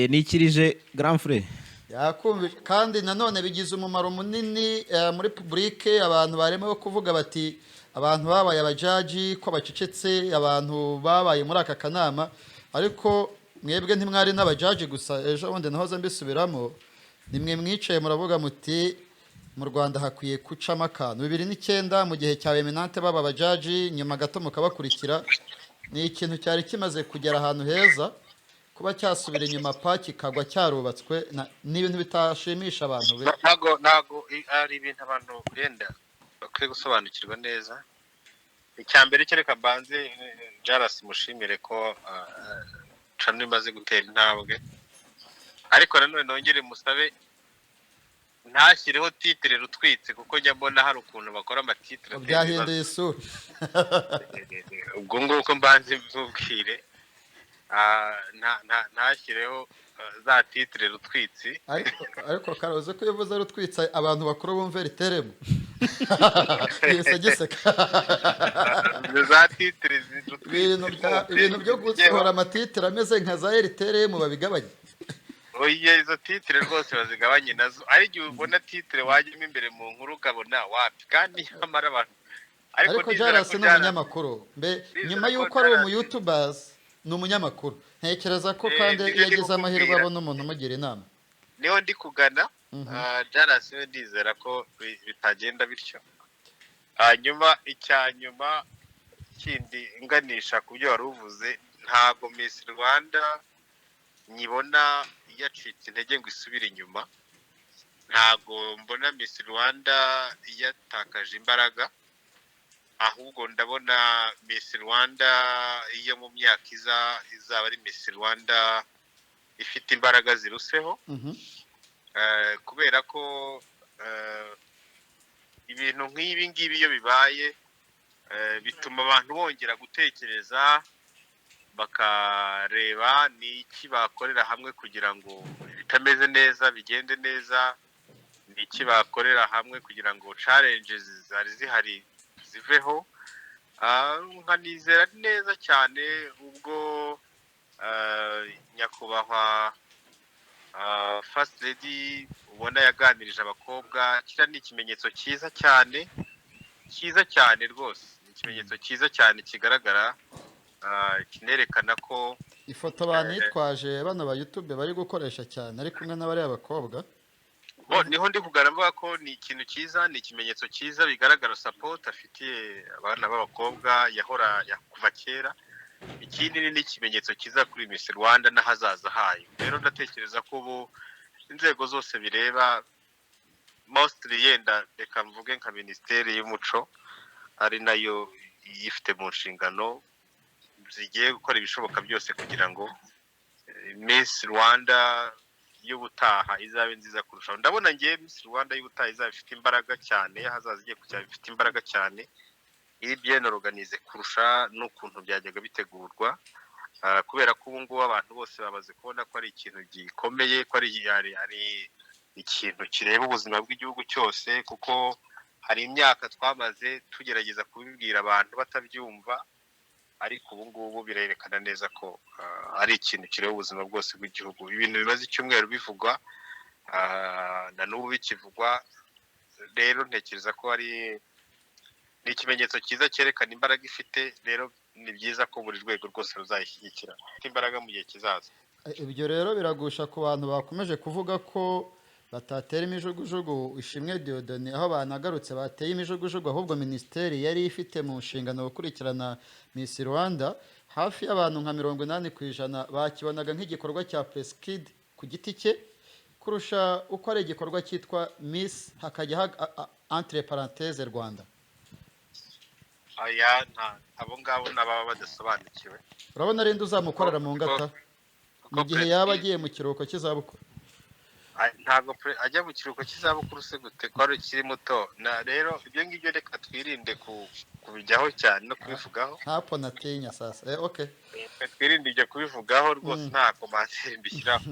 nikirije grand frère yakumvise kandi nanone bigize umumaro munini muri publique. Abantu barimo kuvuga bati abantu babaye abajaji ko bacecetse, abantu babaye muri aka kanama, ariko mwebwe ntimwari n'abajaji gusa. Ejo bundi nahoze mbisubiramo, nimwe mwicaye muravuga muti mu Rwanda hakwiye gucamo akantu. 2009 mu gihe cya Eminante baba abajaji, nyuma gato mukabakurikira. Ni ikintu cyari kimaze kugera ahantu heza, kuba cyasubira inyuma kikagwa cyarubatswe ni ibintu bitashimisha abantu. Ntago ari ibintu abantu benda bakwiye gusobanukirwa neza. Icya mbere kereka banze Jaras mushimire ko cano imaze gutera intambwe, ariko nanone nongere musabe ntashyireho titire rutwitse, kuko njya mbona hari ukuntu bakora amatitire byahinduye isura. ubwo nguko mbanze mubwire ntashyireho za titire rutwitsi. ariko karoze ko yavuze rutwitsa abantu bakuru bumve riteremo. giseka za titire ibintu byo gusohora amatitire ameze nka za RTRM babigabanye. Oya, izo titire rwose bazigabanye nazo. Ari igihe ubona titire wajyemo imbere mu nkuru ukabona wapi, kandi nyamara abantu. Ariko Jaras ni umunyamakuru, nyuma y'uko ari umu-YouTubers ni umunyamakuru. Ntekereza ko kandi yagize amahirwe abona umuntu umugira inama. Niho ndi kugana. Jaras we ndizera ko bitagenda bityo. Hanyuma icyanyuma kindi nganisha ku byo wari uvuze, ntago Miss Rwanda nyibona yacitse intege ngo isubire inyuma. Ntago mbona Miss Rwanda yatakaje imbaraga, ahubwo ndabona Miss Rwanda iyo mu myaka izaba ari Miss Rwanda ifite imbaraga ziruseho. Kubera ko ibintu nk'ibi ngibi iyo bibaye bituma abantu bongera gutekereza, bakareba ni iki bakorera hamwe kugira ngo bitameze neza bigende neza, ni iki bakorera hamwe kugira ngo challenges zari zihari ziveho. Nkanizera neza cyane ubwo nyakubahwa First Lady ubona yaganirije abakobwa. Kira ni ikimenyetso cyiza cyane rwose, ikimenyetso cyiza cyane kigaragara, kinerekana ko ifoto banitwaje bano ba YouTube bari gukoresha cyane ari kumwe n'abari abakobwa. Niho ndi kugana mvuga ko ni ikintu cyiza, ni ikimenyetso cyiza bigaragara support afitiye abana b'abakobwa yahora kuva kera. Ikindi ni ikimenyetso cyiza kuri Miss Rwanda n'ahazaza hayo. Rero ndatekereza ko ubu inzego zose bireba, mostly yenda reka mvuge nka Minisiteri y'Umuco ari nayo yifite mu nshingano, zigiye gukora ibishoboka byose kugira ngo Miss Rwanda y'ubutaha izabe nziza kurushaho. Ndabona ngiye Miss Rwanda y'ubutaha izaba ifite imbaraga cyane, hazaza igiye kujya ifite imbaraga cyane, iri bien organize kurusha n'ukuntu byajyaga bitegurwa, kubera ko ubu ngubu abantu bose babaze kubona ko ari ikintu gikomeye, ko ari ikintu kireba ubuzima bw'igihugu cyose, kuko hari imyaka twamaze tugerageza kubibwira abantu batabyumva, ariko ubu ngubu birerekana neza ko ari ikintu kireba ubuzima bwose bw'igihugu. Ibintu bimaze icyumweru bivugwa na n'ubu bikivugwa. Rero ntekereza ko ari ikimenyetso cyiza cyerekana imbaraga ifite. Rero ni byiza ko buri rwego rwose ruzayishyigikira imbaraga mu gihe kizaza. Ibyo rero biragusha ku bantu bakomeje kuvuga ko batatera imijugujugu Ishimwe Dieudonné aho banagarutse bateye imijugujugu, ahubwo minisiteri yari ifite mu nshingano gukurikirana Miss Rwanda. Hafi y'abantu nka 80% bakibonaga nk'igikorwa cya Press Kid ku giti cye kurusha uko ari igikorwa cyitwa Miss hakajya entre parenthèses Rwanda. Aya abo ngabo n'ababa badasobanukiwe. Urabona rero uzamukorera mu ngata mu gihe yaba agiye mu kiruhuko cy'izabukuru. ntabwo ajya mu kiruhuko cy'izabukuru se gute ko ari ukiri muto rero ibyo ngibyo reka twirinde kubijyaho cyane no kubivugaho ntapo natinya sasa okay twirinde ibyo kubivugaho rwose nta komantere mbishyiraho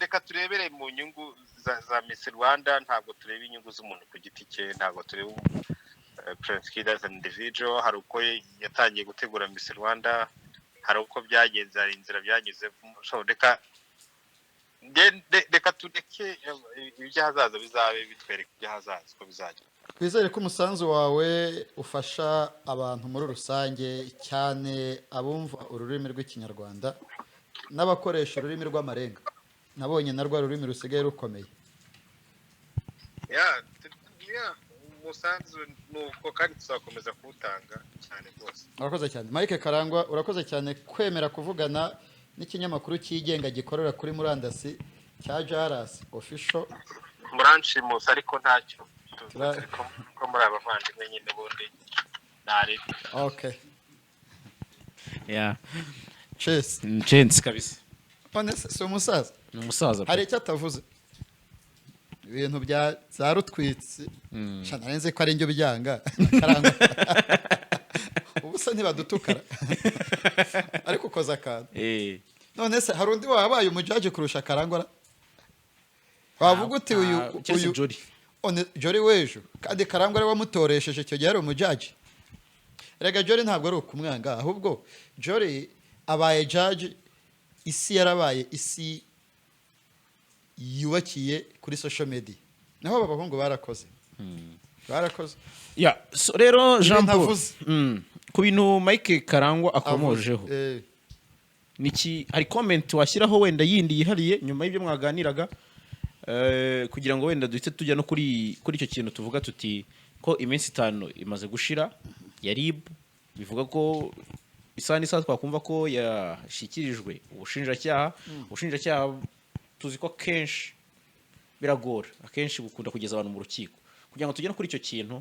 reka turebere mu nyungu za Miss Rwanda ntabwo tureba inyungu z'umuntu ku giti cye ntabwo tureba Prince Kid as an individual hari uko yatangiye gutegura Miss Rwanda hari uko byagenze hari inzira byanyuze reka tureke iby'ahazaza bizabe bitwereka iby'ahazaza uko bizajya twizere ko umusanzu wawe ufasha abantu muri rusange cyane abumva ururimi rw'ikinyarwanda n'abakoresha ururimi rw'amarenga nabonye na rwa rurimi rusigaye rukomeye umusanzu ni uko kandi tuzakomeza kuwutanga cyane rwose urakoze cyane Mike Karangwa urakoze cyane kwemera kuvugana n'ikinyamakuru cyigenga gikorera kuri murandasi cya Jaras Official muranshimusa ariko ntacyo ko muri abavandimwe nyine bundi nari okay Chance kabisa honest si umusaza ni umusaza hari icyo atavuze ibintu bya za rutwitsi narenze ko ari indyo byanga Karangwa ubu se ntibadutukara ariko ukoza akantu none se hari undi wabaye umujaji kurusha Karangwa wavuga uti uyu Jori w'ejo kandi Karangwa ari wamutoresheje icyo gihe ari umujaji rega Jori ntabwo ari ukumwanga ahubwo Jori abaye jaji isi yarabaye isi yubakiye kuri social media naho abahungu barakoze rero Jean Paul ku bintu Mike Karangwa akomojeho niki hari comment washyiraho wenda yindi yihariye nyuma y'ibyo mwaganiraga kugira ngo wenda duhite tujya no kuri icyo kintu tuvuga tuti ko iminsi 5 imaze gushira ya RIB bivuga ko isa twakumva ko yashikirijwe ubushinjacyaha tuzi ko kenshi biragora akenshi gukunda kugeza abantu mu rukiko kugira ngo tujye no kuri icyo kintu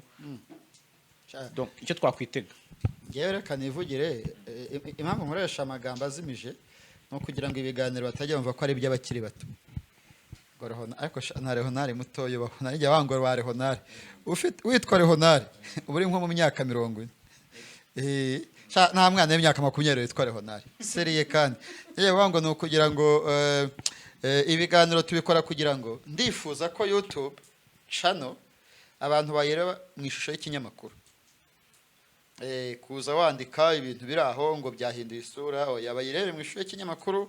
donc icyo twakwitega ngewe reka nivugire impamvu nkoresha amagambo azimije no kugira ngo ibiganiro batajya bumva ko ari iby'abakiri bato ariko na Rehonari mutoyo babona ijya wangora wa Rehonari witwa Rehonari uburi nko mu myaka 40 nta mwana w'imyaka 20 witwa Rehonari seriye kandi wango no kugira ngo ibiganiro tubikora kugira ngo ndifuza ko YouTube channel abantu bayireba mu ishusho y'ikinyamakuru kuza wandika ibintu biri aho ngo byahinduye isura yabayirebe mu ishusho y'ikinyamakuru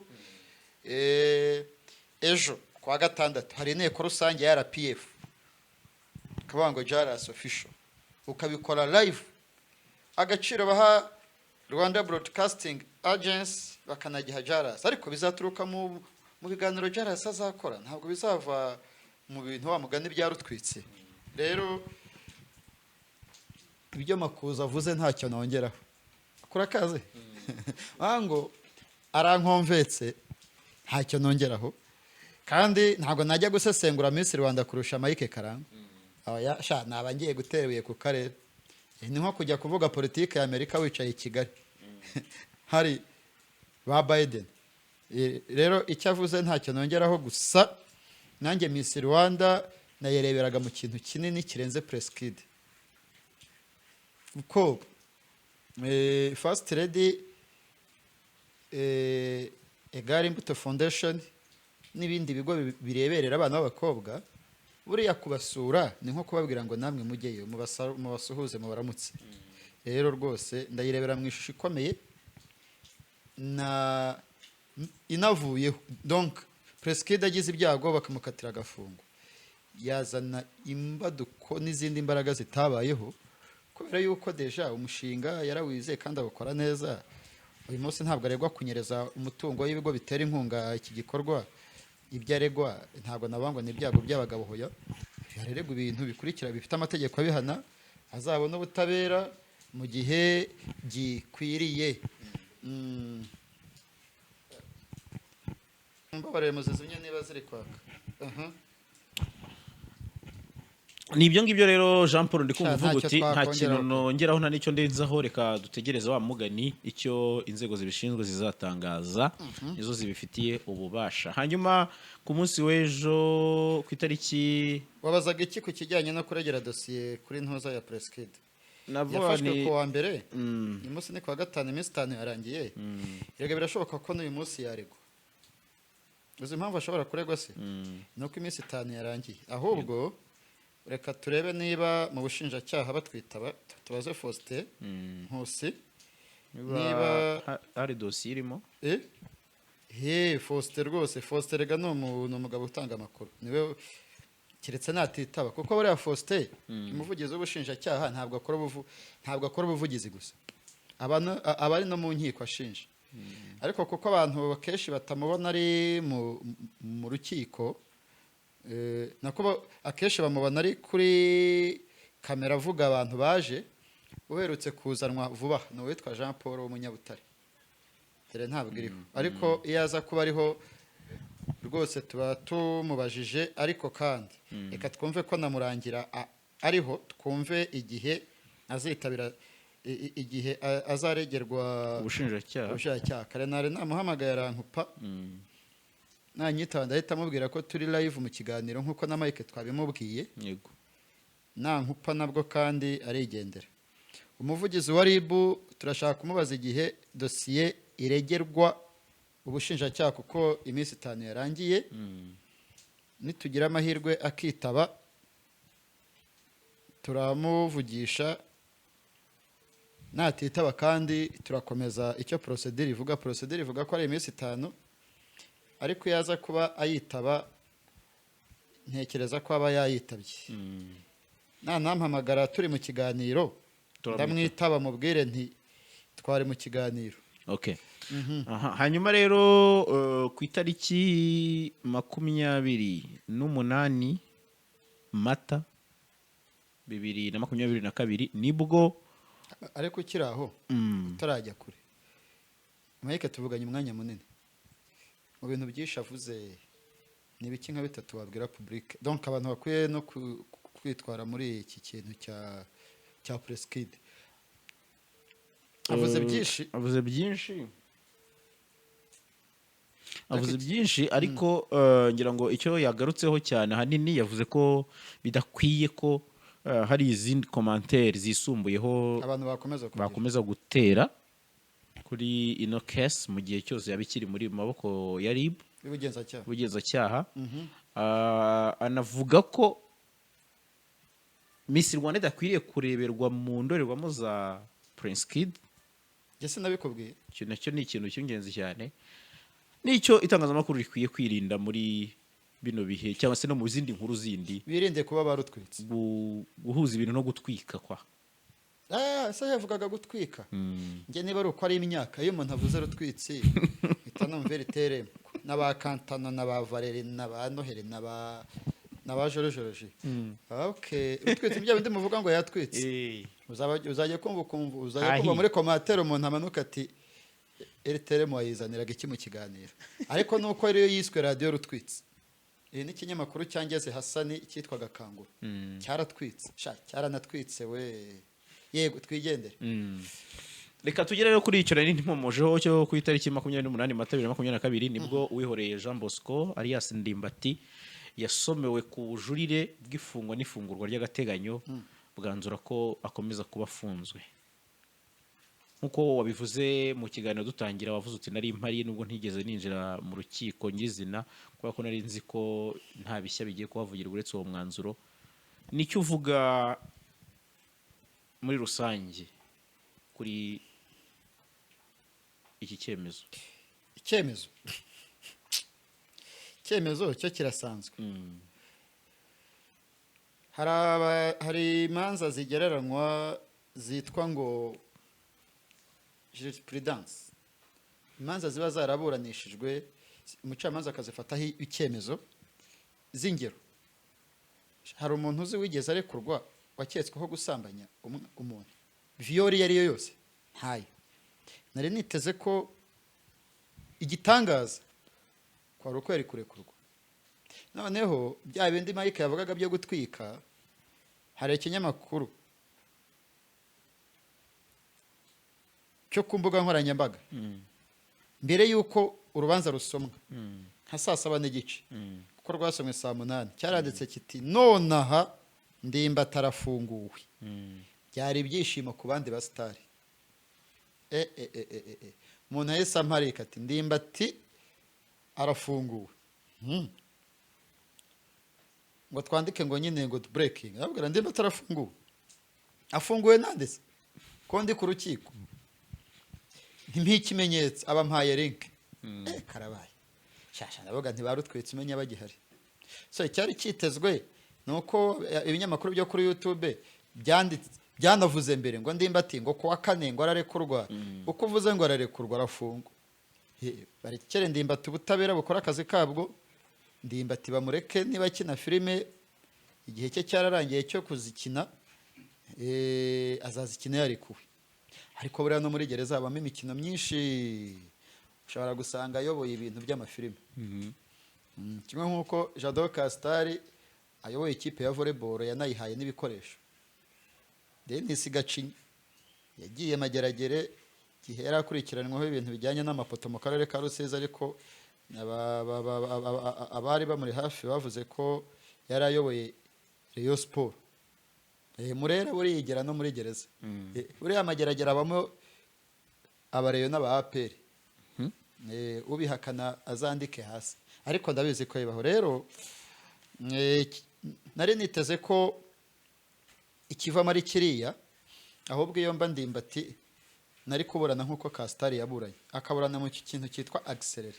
ejo kwa gatandatu hari inteko rusange ya RPF kabango Jaras Official ukabikora live agaciro baha Rwanda Broadcasting Agency bakanagiha Jaras ariko bizaturuka mu biganiro Jaras azakora ntabwo bizava mu bintu wa mugani bya rutwitse rero ibyo makuza avuze ntacyo nongeraho akora kaze ngo arankomvetse ntacyo nongeraho kandi ntabwo najya gusesengura Miss Rwanda kurusha Mike Karangwa naba ngiye guteruye ku karere ni nko kujya kuvuga politike ya Amerika wicaye i Kigali hari ba Biden rero icyo avuze ntacyo nongeraho gusa nanjye Miss Rwanda nayereberaga mu kintu kinini kirenze Press Kid uko First Lady Egari Imbuto Foundation n'ibindi bigo bireberera abana b'abakobwa buriya kubasura ni nko kubabwira ngo namwe mujyeyo mubasuhuze mubaramutse rero rwose ndayirebera mu ishusho ikomeye na inavuyeho donc Press Kid agize ibyago bakamukatira agafungo yazana imbaduko n'izindi mbaraga zitabayeho kubera yuko deja umushinga yarawize kandi abakora neza uyu munsi ntabwo aregwa kunyereza umutungo w'ibigo bitera inkunga iki gikorwa ibyo aregwa ntabwo nabango ni ibyago by'abagabo hoya yaregwa ibintu bikurikira bifite amategeko abihana azabona ubutabera mu gihe gikwiriye mbabare muzizimye niba ziri kwaka ni ibyo ngibyo rero Jean Paul ndi kumva Sha, uvuga ntacyo uti nta twakongeraho kintu pe." nongeraho nta n'icyo ndenzaho, reka dutegereze wa mugani icyo inzego zibishinzwe zizatangaza nizo zibifitiye ububasha. Hanyuma ku munsi w'ejo ku itariki wabazaga iki ku kijyanye no kuregera dosiye kuri ntuza ya Preskid navuga yafashwe ni ku wa mbere uyu munsi ni ku wa gatanu iminsi 5 yarangiye erega birashoboka ko n'uyu munsi yaregwa. uzi impamvu ashobora kuregwa se ni uko iminsi 5 yarangiye ahubwo reka turebe niba mu bushinjacyaha batwitaba tubaze Faustin Nkusi niba hari dosiye irimo Faustin rwose Faustin rega ni umugabo utanga amakuru niwe keretse natitaba kuko buriya Faustin umuvugizi w'ubushinjacyaha ntabwo akora ubuvugizi gusa aba ari no mu nkiko ashinja ariko kuko abantu kenshi batamubona ari mu rukiko nako akenshi bamubona ari kuri kamera avuga abantu baje uherutse kuzanwa vuba ni uwitwa Jean Paul w'umunyabutare dore ntabwo iriho ariko iyo aza kuba ariho rwose tuba tumubajije ariko kandi reka twumve ko namurangira ariho twumve igihe azitabira igihe azaregerwa ubushinjacyaha kare nari namuhamagaye arankupa nanyitaba ndahita amubwira ko turi live mu kiganiro nk'uko na Mike twabimubwiye yego nankupa nabwo kandi arigendera. Umuvugizi wa RIB turashaka kumubaza igihe dosiye iregerwa ubushinjacyaha kuko iminsi 5 yarangiye nitugira amahirwe akitaba turamuvugisha natitaba kandi turakomeza icyo procedure ivuga ko ari iminsi 5 ariko yaza kuba ayitaba ntekereza ko aba yayitabye nampamagara turi mu kiganiro ndamwitaba mubwire nti twari mu kiganiro. Okay. Hanyuma rero ku itariki 28 Mata 2022 nibwo ariko ukiri aho utarajya kure Mike tuvuganye umwanya munini mu bintu byinshi avuze ni biki nka bitatu wabwira public donc abantu bakwiye no kwitwara muri iki kintu cya Preskid. Avuze byinshi ariko ngira ngo icyo yagarutseho cyane hanini yavuze ko bidakwiye ko hari izindi commentaire zisumbuyeho abantu bakomeza gutera kuri ino case mu gihe cyose yabikiri muri maboko ya RIB ubugenzacyaha. Anavuga ko Miss Rwanda idakwiriye kureberwa mu ndorerwamo za Preskid. Jese nabikubwiye cyo nacyo ni ikintu cy'ingenzi cyane nicyo itangazamakuru rikwiye kwirinda muri bino bihe cyangwa se no mu zindi nkuru zindi birinde kuba barutwitse guhuza ibintu no gutwika kwa se yavugaga gutwika nge niba ari uko ari imyaka iyo umuntu avuze rutwitse itanumva ritere n'abakantana n'abavaleri n'abanohere n'aba jorojoroje okay rutwitse ibyo bindi muvuga ngo yatwitse uzajya kumva muri commentaire umuntu amanuka ati eritere mu wayizaniraga iki mu kiganiro ariko nuko ariyo yiswe radio rutwitse iyi ni kinyamakuru cyangeze Hasani cyitwaga Kangura cyaratwitse cyaranatwitse we yego twigendere. Reka tugere rero kuri icyo nari ntimumojeho cyo ku itariki 28 Mata 2022 nibwo Uwihoreye Jean Bosco alias Ndimbati yasomewe ku bujurire bw'ifungwa n'ifungurwa ry'agateganyo bwanzura ko akomeza kuba afunzwe. Nkuko wabivuze mu kiganiro dutangira wavuze uti nari impari nubwo ntigeze ninjira mu rukiko nyirizina kubera ko nari nzi ko nta bishya bigiye kuhavugirwa uretse uwo mwanzuro. Nicyo uvuga muri rusange kuri iki cyemezo? Icyemezo cyo kirasanzwe. Hari imanza zigereranywa zitwa ngo jurisprudence, imanza ziba zaraburanishijwe umucamanza akazifataho icyemezo z'ingero. Hari umuntu uzi wigeze arekurwa waketsweho gusambanya umuntu violi yari yo yose ntayo. Nari niteze ko igitangaza kwari uko yari kurekurwa. Noneho bya bindi Mike yavugaga byo gutwika hari ikinyamakuru cyo ku mbuga nkoranyambaga mbere y'uko urubanza rusomwa nka saa 7:30 kuko rwasomwe saa 8 cyaranditse kiti nonaha Ndimbati arafunguwe. Byari ibyishimo ku bandi basitari. Umuntu yahise amparika ati Ndimbati arafunguwe. Ngo twandike ngo nyine ngo breaking. Abwira Ndimbati arafunguwe. Afunguwe nande se? Ko ndi ku rukiko. Nk'ikimenyetso abampaye link. Karabaye. Shasha naboga ntibarutwetse umenya bagihari. So cyari kitezwe nuko ibinyamakuru byo kuri YouTube byanavuze mbere ngo Ndimbati ngo kuwa kane ngo ararekurwa. Uko uvuze ngo ararekurwa arafungwa. Barekere Ndimbati ubutabera bukora akazi kabwo. Ndimbati bamureke niba kina filime igihe cye cyararangiye cyo kuzikina azazikina yarekuwe. Ariko buriya no muri gereza habamo imikino myinshi ushobora gusanga ayoboye ibintu by'amafilime. Kimwe nk'uko Jado Castari ayoboye ikipe ya volleyball yanayihaye n'ibikoresho. Denis Gacinya yagiye mageragere gihe yarakurikiranwaho ibintu bijyanye n'amapoto mu karere ka Rusizi, ariko abari bamuri hafi bavuze ko yari ayoboye Rayon Sport. Murera buri yigera no muri gereza. Buri amageragere abamo abareyo n'aba APR. Ubihakana azandike hasi. Ariko ndabizi ko yibaho. Rero nari niteze ko ikiva muri kiriya ahubwo iyo mba Ndimbati nari kuburana nkuko Castari yaburanye, akaburana mu kintu cyitwa accéléré,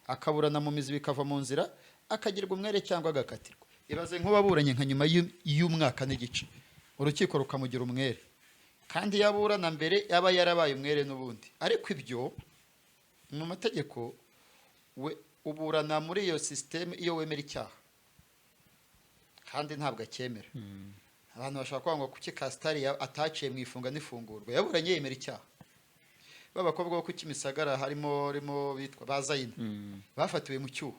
akaburana mu mizi bikava mu nzira, akagirwa umwere cyangwa agakatirwa. Ibaze nk'ubaburanye nka nyuma y'umwaka n'igice urukiko rukamugira umwere, kandi yaburana mbere yaba yarabaye umwere n'ubundi. Ariko ibyo mu mategeko we uburana muri iyo system iyo wemera icyaha, kandi ntabwo acyemera. Abantu bashaka kwanga kuki Castari ataciye mu ifunga n'ifungurwa, yaburanye yemera icyaha. Babakobwa bo ku Kimisagara harimo bitwa bazayina bafatiwe mu cyuho.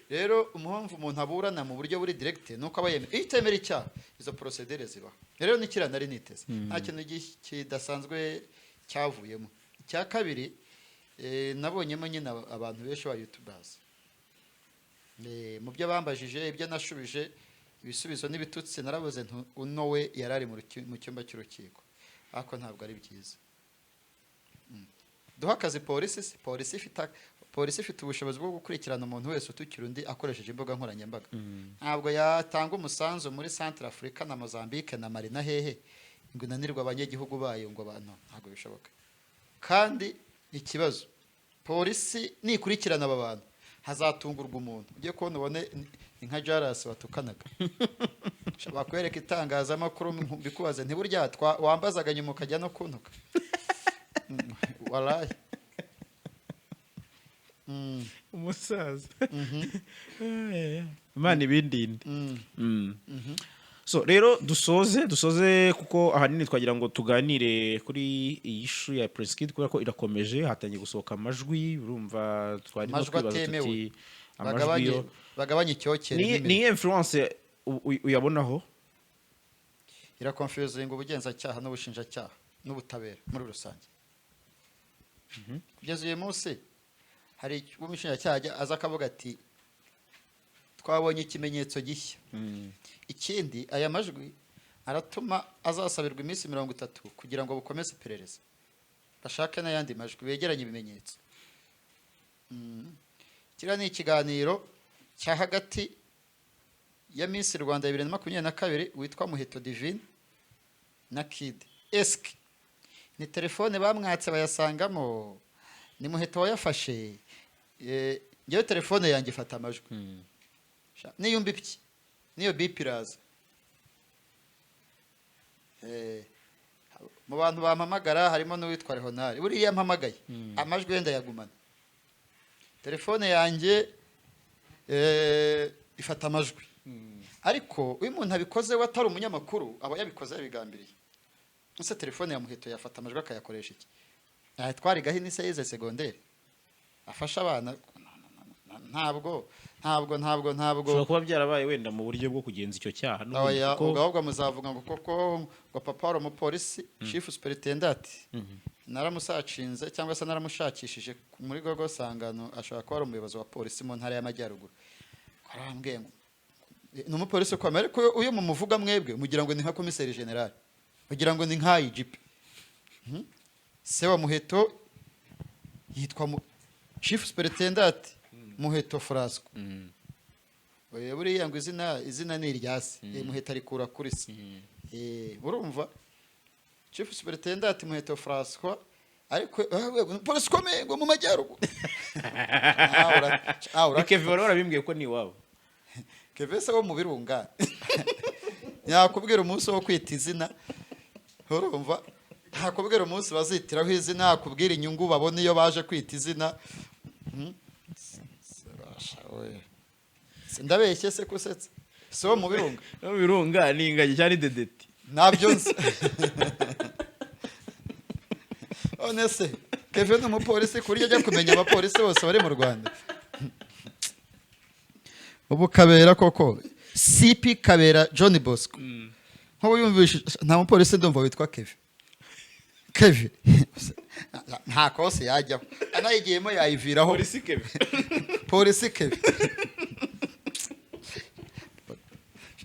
Rero umuhamvu umuntu aburana mu buryo buri direct nuko abayemera itemera icyaha, izo procedure ziba. Rero nikira nari niteze nta kintu kidasanzwe cyavuyemo. Icya kabiri nabonyemo nyine abantu benshi ba YouTubers mu byo bambajije, ibyo nashubije ibisubizo n'ibitutsi narabuze uno we yarari mu cyumba cy'urukiko, ariko ntabwo ari byiza. Duha akazi polisi ifite ubushobozi bwo gukurikirana umuntu wese utukira undi akoresheje imbuga nkoranyambaga. Ntabwo yatanga umusanzu muri Centre Africa na Mozambique na Mali na hehe ngo nanirwa abanyagihugu bayo ngo abantu, ntabwo bishoboka. Kandi ikibazo polisi nikurikirana aba bantu hazatungurwa umuntu ugiye kubona ubone inka Jaras batukanaga. Bakwereka itangazamakuru bikubaze ntiburya wambazaga nyuma ukajya no kuntuka. Walahi umusaza Imana ibindinde. So rero dusoze kuko ahanini twagira ngo tuganire kuri iyi issue ya Prince Kid kubera ko irakomeje, hatangiye gusohoka amajwi, urumva twari no kwibaza tuti amajwi yo bagabanye icyokere. Ni influence uyabonaho ira confusing ubugenzacyaha n'ubushinjacyaha n'ubutabera muri rusange. Kugeza uyu munsi hari umushinjacyaha aza akavuga ati twabonye ikimenyetso gishya. Ikindi aya majwi aratuma azasabirwa iminsi 30 kugira ngo bukomeze iperereza, bashake n'ayandi majwi begeranye ibimenyetso. Kira ni ikiganiro cya hagati ya Miss Rwanda 2022 witwa Muheto Divine na Kid. Eski ni telefone bamwatse bayasangamo, ni Muheto wayafashe. Ngiyo telefone yanjye ifata amajwi. Niyo mbipye niyo bipiraza. Mu bantu bampamagara harimo n'uwitwa Leonard, buriya mpamagaye amajwi yenda yagumana. Telefone yanjye ifata amajwi. Ariko uyu muntu abikoze watari umunyamakuru aba yabikoze yabigambiriye. Ese telefone ya Muheto yafata amajwi akayakoresha iki? Twari gahini se yize secondaire afasha abana ntabwo ushobora kuba byarabaye wenda mu buryo bwo kugenza icyo cyaha oya ahubwo muzavuga ngo koko ngo papa wari umupolisi chief superintendent naramusacinze cyangwa se naramushakishije muri gogo sangano ashobora kuba ari umuyobozi wa polisi mu ntara y'amajyaruguru arambwiye ngo ni umupolisi ukomeye ariko uyu mumuvuga mwebwe mugira ngo ni nka komiseri general mugira ngo ni nka IGP se wa Muheto yitwa chief superintendent Muheto Frasco buriya ngo izina ni iryasi Muheto arikura kuri se urumva chief superintendent Muheto Frasco ariko polisi ikomeye ngo mu majyaruguru Kevin warabimbwiye ko ni iwabo Kevin se wo mu Birunga yakubwira umunsi wo kwita izina urumva ntakubwira umunsi bazitiraho izina akubwira inyungu babona iyo baje kwita izina ndabeshye se kusetsa si wo mu Birunga no Birunga ni ingagi cyane dedeti nabyo nzi onese Kevin umupolisi kuri ajya kumenya abapolisi bose bari mu Rwanda ubu Kabera koko CP Kabera John Bosco nko yumvisha nta mupolisi ndumva witwa Kevin nta kose yajyaho anayigiyemo yayiviraho polisi Kevin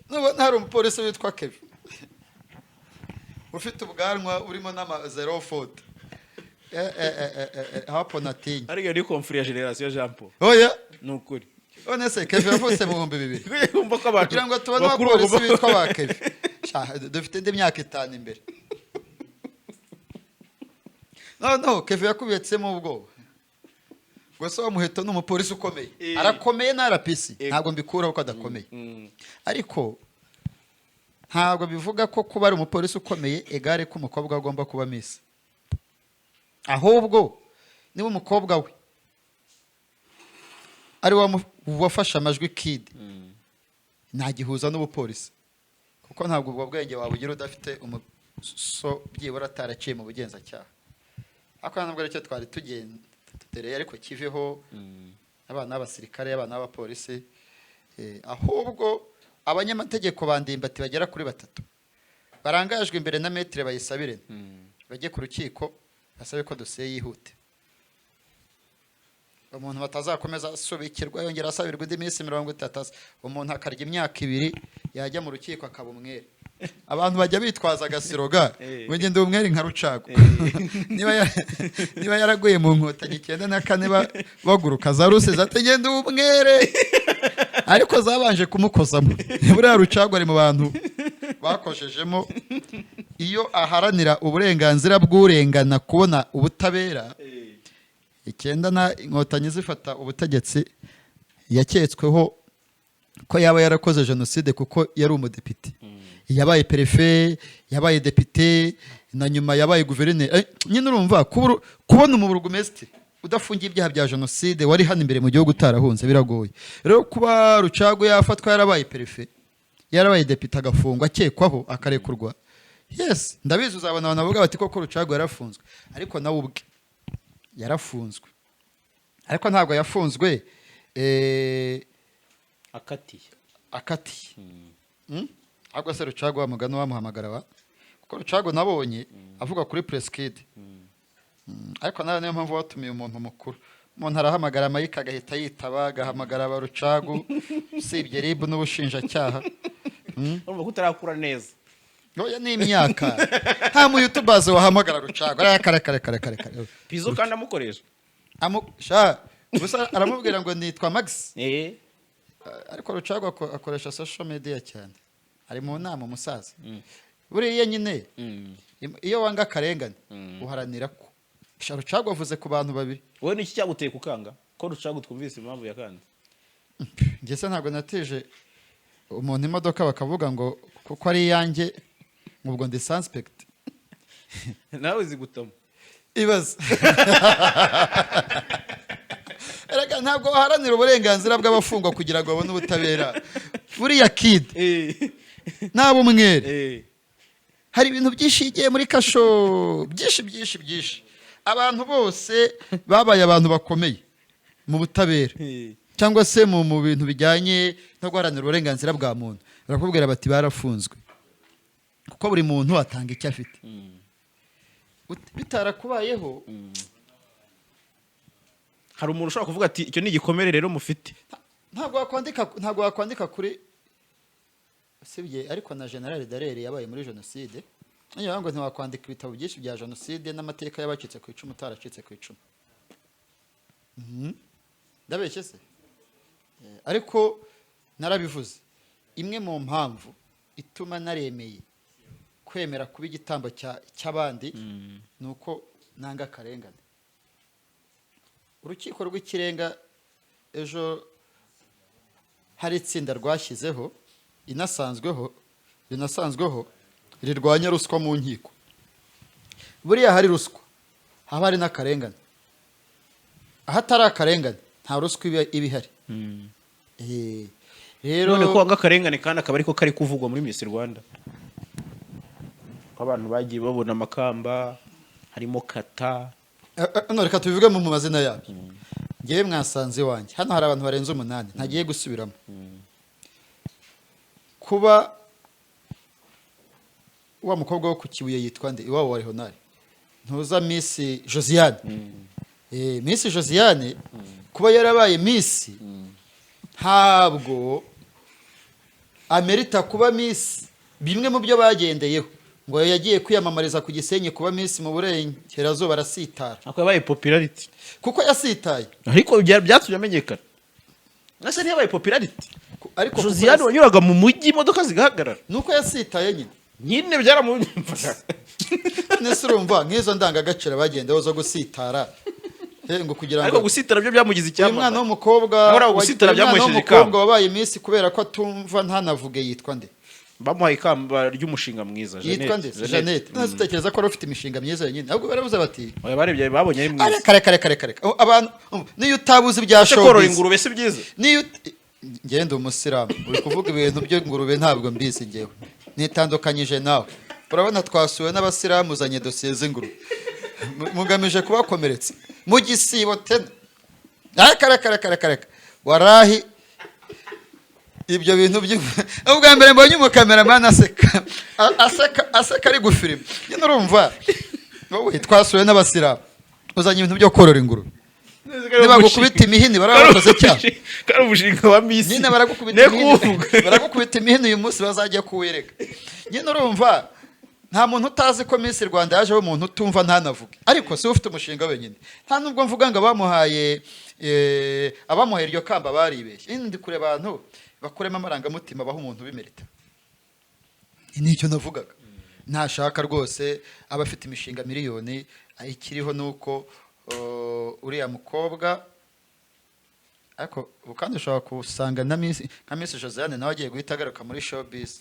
nubona hari umupolisi witwa Kevin ufite ubwanwa urimo n'ama zero foot hapo natinya ariko ni confrère ya generation Jean Paul oya nukuri onese Kevin yavutse mu 2000 kumva ko abantu kugira ngo tubone abapolisi bitwa ba Kevin dufite indi myaka 5 imbere no Kevin yakubiyetsemo ubwoba gusa wa Muheto ni umupolisi ukomeye arakomeye na RPC ntabwo mbikuraho ko adakomeye ariko ntabwo bivuga ko kuba ari umupolisi ukomeye egare ko umukobwa agomba kuba Miss ahubwo niba umukobwa we ari wafashe amajwi Kid ntagihuza n'ubupolisi kuko ntabwo ubwo bwenge wabugira udafite umuso byibura ataraciye mu bugenzacyaha ako ntabwo aricyo twari tugendereye ariko kiveho abana b'abasirikare abana b'abapolisi ahubwo abanyamategeko bandimbati bagera kuri 3 barangajwe imbere na metre bayisabire bajye ku rukiko basabe ko dosiye yihute umuntu batazakomeza asubikirwa yongera asabirwa indi minsi 30 umuntu akarya imyaka 2 yajya mu rukiko akaba umwere abantu bajya bitwaza agasiroga wenge ndi umwere nka Rucago niba yaraguye mu nkotanyi 94 baguruka za Rusizi ategenda umwere ariko zabanje kumukozamo buriya Rucago ari mu bantu bakojejemo iyo aharanira uburenganzira bw'urengana kubona ubutabera 9 na inkotanyi zifata ubutegetsi yaketsweho ko yaba yarakoze genocide kuko yari umudepite yabaye perefe yabaye depite na nyuma yabaye guverineri nyine urumva kubona umuburugumesitiri udafungiye ibyaha bya genocide wari hano imbere mu gihugu utarahunze biragoye rero kuba Rucago yafatwa yarabaye perefe yarabaye depite agafungwa akekwaho akarekurwa yes ndabizi uzabona abantu bavuga bati koko Rucago yarafunzwe ariko nawe ubwe yarafunzwe ariko ntabwo yafunzwe akatiye ahubwo se Rucago wa mugano wamuhamagara wa kuko Rucago nabonye avuga kuri press kid ariko nawe niyo mpamvu watumiye umuntu mukuru umuntu arahamagara Mike agahita yitaba agahamagara ba Rucago usibye RIB n'ubushinjacyaha urumva ko utarakura neza oya ni imyaka nta mu YouTubers wahamagara Rucago kare Pizo kandi amukoresha gusa aramubwira ngo nitwa Max ariko Rucago akoresha social media cyane ari mu nama umusaza buriya nyine iyo wanga akarengane uharanira ko Rucago avuze ku bantu babiri wowe niki cyaguteye kukanga ko Rucago twumvise impamvu yakandi ngese ntabwo nateje umuntu imodoka bakavuga ngo kuko ari yanjye ubwo ndi suspect nawe zigutamo ibaze Erega ntabwo waharanira uburenganzira bw'abafungwa kugira ngo babone ubutabera buriya Kid nabo umwere hari ibintu byinshi igiye muri kasho byinshi abantu bose babaye abantu bakomeye mu butabera cyangwa se mu bintu bijyanye no guharanira uburenganzira bwa muntu barakubwira bati barafunzwe kuko buri muntu atanga icyo afite bitarakubayeho hari umuntu ushobora kuvuga ati icyo ni igikomere rero mufite. ntabwo wakwandika kuri sibye ariko na General Dallaire yabaye muri jenoside niyo ngo ntiwakwandika ibitabo byinshi bya jenoside n'amateka y'abacitse ku icumu utaracitse ku icumu. Ndabeshye se ariko narabivuze imwe mu mpamvu ituma naremeye kwemera kuba igitambo cy'abandi ni uko nanga akarengane. Urukiko rw'ikirenga ejo hari itsinda rwashyizeho rinasanzweho rirwanya ruswa mu nkiko. Buriya hari ruswa haba hari n'akarengane, ahatari akarengane nta ruswa iba ihari. Rero none ko wanga akarengane kandi akaba ariko kari kuvugwa muri Miss Rwanda ko abantu bagiye babona amakamba harimo kata. Reka tubivuge mu mazina yabo. Ngewe mwasanze wanjye hano hari abantu barenze 8 ntagiye gusubiramo. Kuba wa mukobwa wo ku Kibuye yitwa nde iwabo wa Leonard ntuza Miss Josiane. Miss Josiane kuba yarabaye Miss ntabwo amerita kuba Miss. Bimwe mu byo bagendeyeho ngo yagiye kwiyamamariza ku Gisenyi kuba Miss mu burengerazuba arasitara. Ako yabaye popularity Kuko yasitaye. ariko byatumye amenyekana. Nase ntiyabaye popularity. Ariko Josiane wanyuraga mu mujyi imodoka zigahagarara. Nuko yasitaye nyine byaramumfasha. Nese urumva nk'izo ndangagaciro bagendeho zo gusitara. Ngo kugira ngo ariko gusitara byo byamugize icyamamare. Umwana w'umukobwa wabaye Miss kubera ko atumva ntanavuge yitwa nde. Bamuhaye ikamba ry'umushinga mwiza yitwa nde Jeannette. Nazutekereza ko ufite imishinga myiza nyine. Ahubwo baravuze bati oya barebye babonye ari mwiza. Kare. Abantu niyo utabuze ibya showbiz. Korora ingurube si byiza. Niyo ngende umusiramu uri kuvuga ibintu byo ingurube ntabwo mbizi ngewe. Nitandukanyije nawe. Urabona twasuwe n'abasiramu zanye dosiye z'ingurube. Mugamije kubakomeretsa. Mu gisibo tena. Kare. Warahi ibyo bintu ubwa mbere mbonye umukameraman aseka ari gufilima. Nyine urumva wowe twasuwe n'abasiramu uzanye ibintu byo korora ingurube. Niba gukubita imihini barabakoze cyane. Kari umushinga wa Miss. Nyine baragukubita imihini uyu munsi bazajya kuwereka. Nyine urumva nta muntu utazi ko Miss Rwanda yaje umuntu utumva ntanavuge. Ariko si ufite umushinga wenyine. Nta nubwo mvuga ngo abamuhaye iryo kamba baribeshye. Ndi kure abantu bakurema amarangamutima baho umuntu bimerita. Nicyo navugaga. Ntashaka rwose abafite imishinga miliyoni ikiriho nuko uriya mukobwa ariko ukandi ushobora kusanga na Miss Josiane nawe agiye guhita agaruka muri showbiz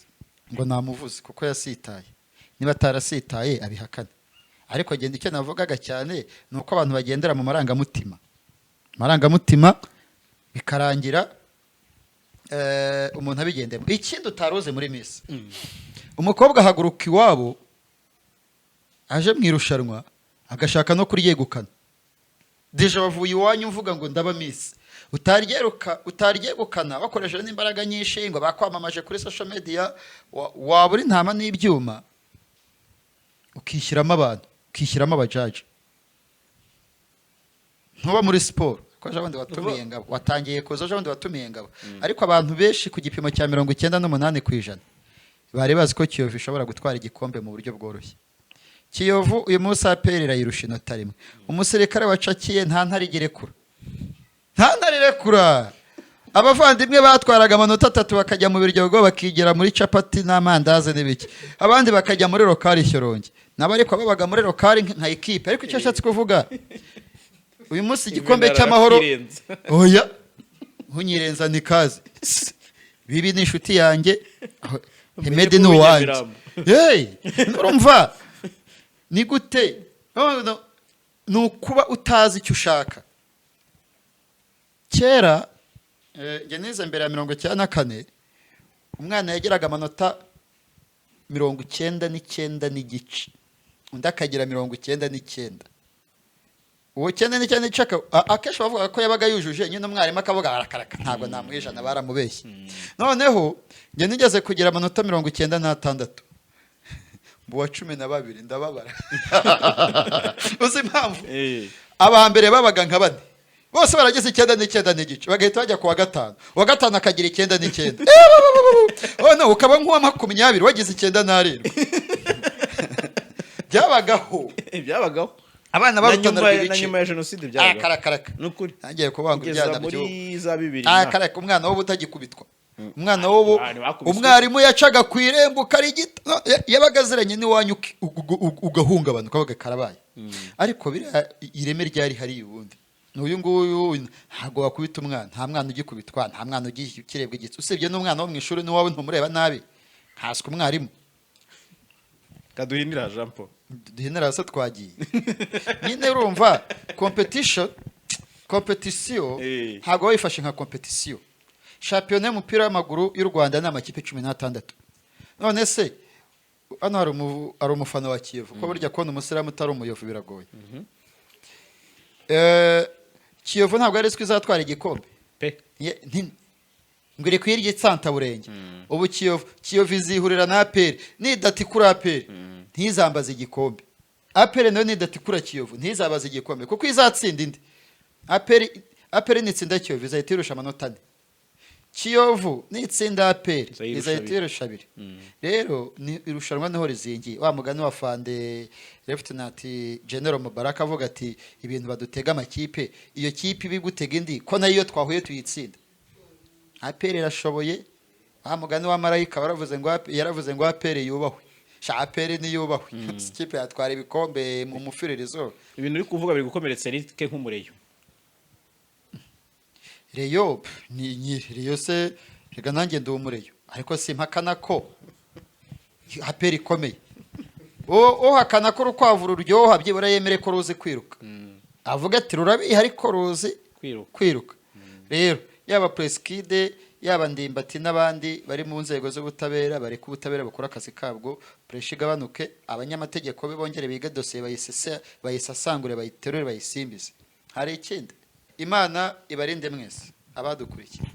ngo namuvuze kuko yasitaye. Niba atarasitaye abihakana. Ariko genda icyo navugaga cyane nuko abantu bagendera mu marangamutima bikarangira umuntu abigendemo. Ikindi utaroze muri Miss. Umukobwa ahaguruka iwabo aje mu irushanwa agashaka no kuryegukana. Deje bavuye iwanyu mvuga ngo ndaba Miss. Utaryegukana bakoresheje n'imbaraga nyinshi ngo bakwamamaje kuri social media waburi ntama n'ibyuma ukishyiramo abantu ukishyiramo abajaji. Ntuba muri sport ko jabandi watumiye ngabo watangiye kuza jabandi watumiye ngabo. Ariko abantu benshi ku gipimo cya 98% bari bazi ko Kiyovu ishobora gutwara igikombe mu buryo bworoshye. Kiyovu uyu munsi aperera yirusha inota rimwe. Umusirikare wacakiye nta ntarirekura. Abavandimwe batwaraga amanota 3 bakajya mu biryogo bakigera muri capati n'amandaze n'ibiki. Abandi bakajya muri lokali Shyorongi. Nabo ariko babaga muri lokali nka equipe. Ariko icyo ashatse kuvuga uyu munsi igikombe cy'amahoro oya nkunyirenza nikaze. Bibi ni inshuti yanjye. Hemedi ni uwanjye. Urumva ni gute nukuba utazi icyo ushaka. Kera geneze mbere ya 94 umwana yageraga amanota 99 n'igice undi akagira 99. uwo cyenda n'icyenda icaka akenshi bavuga ko yabaga yujuje nyine umwarimu akavuga arakaraka ntabwo namuha ijana baramubeshye noneho njye nigeze kugira amanota 96 mbuwa 12 ndababara uzi impamvu aba mbere babaga nka bane bose barageze 9 n'igice bagahita bajya ku wa gatanu akagira 9 oh no ukaba nk'uwa 20 wagize 9 byabagaho abana barutanira na nyuma ya jenoside byabagaho karaka nukuri nagiye kubanga ibyana byo muri za 2000 karaka umwana wo butagikubitwa umwana wo umwarimu yacaga ku irembo karigita yabaga aziranye n'iwanyu ugahungabana ukavuga karabaye ariko biriya ireme ryari hari ubundi n'uyu nguyu ntabwo wakubita umwana nta mwana ugikubitwa nta mwana ugikirebwa igitsi usibye n'umwana wo mu ishuri n'uwawe ntumureba nabi nkaswe umwarimu kaduhinira Jean Paul duhinira se twagiye nyine urumva competition ntabwo wayifashe nka competition shampiyona y'umupira w'amaguru y'u Rwanda ni amakipe 16 none se hano hari umufana wa Kiyovu ko burya kubona umusiramu utari umuyovu biragoye Kiyovu ntabwo ari izatwara igikombe pe ngwire kwirye Santa Burenge ubu Kiyovu izihurira na APR nidatikura APR ntizambaza igikombe APR nayo nidatikura Kiyovu ntizabaza igikombe kuko izatsinda indi APR nitsinda Kiyovu izahita irusha amanota 4 Kiyovu nitsinda APR izahita irusha 2 rero ni irushanwa naho rizingiye wa mugani wa Fande Lieutenant General Mubaraka avuga ati ibintu badutega amakipe iyo kipe ibigutega indi ko nayo twahuye tuyitsinda APR irashoboye wa mugani wa Marayika yaravuze ngo APR yubahwe APR ni yubahwe ikipe yatwara ibikombe mu mufiririzo ibintu uri kuvuga biri gukomeretsa Eric nk'umureyo Reyo ni Reyo se rega nanjye ndi umureyo ariko simpakana ko APR ikomeye hakana ko urukwavu ruryoha byibura yemere ko ruzi kwiruka avuga ati rurabiha ariko ruzi kwiruka rero yaba Preskide yaba Ndimbati n'abandi bari mu nzego z'ubutabera bari ku butabera bakora akazi kabwo pressure igabanuke abanyamategeko be bongere biga dossier bayisasangure bayiterure bayisimbize hari ikindi Imana ibarinde mwese abadukurikiye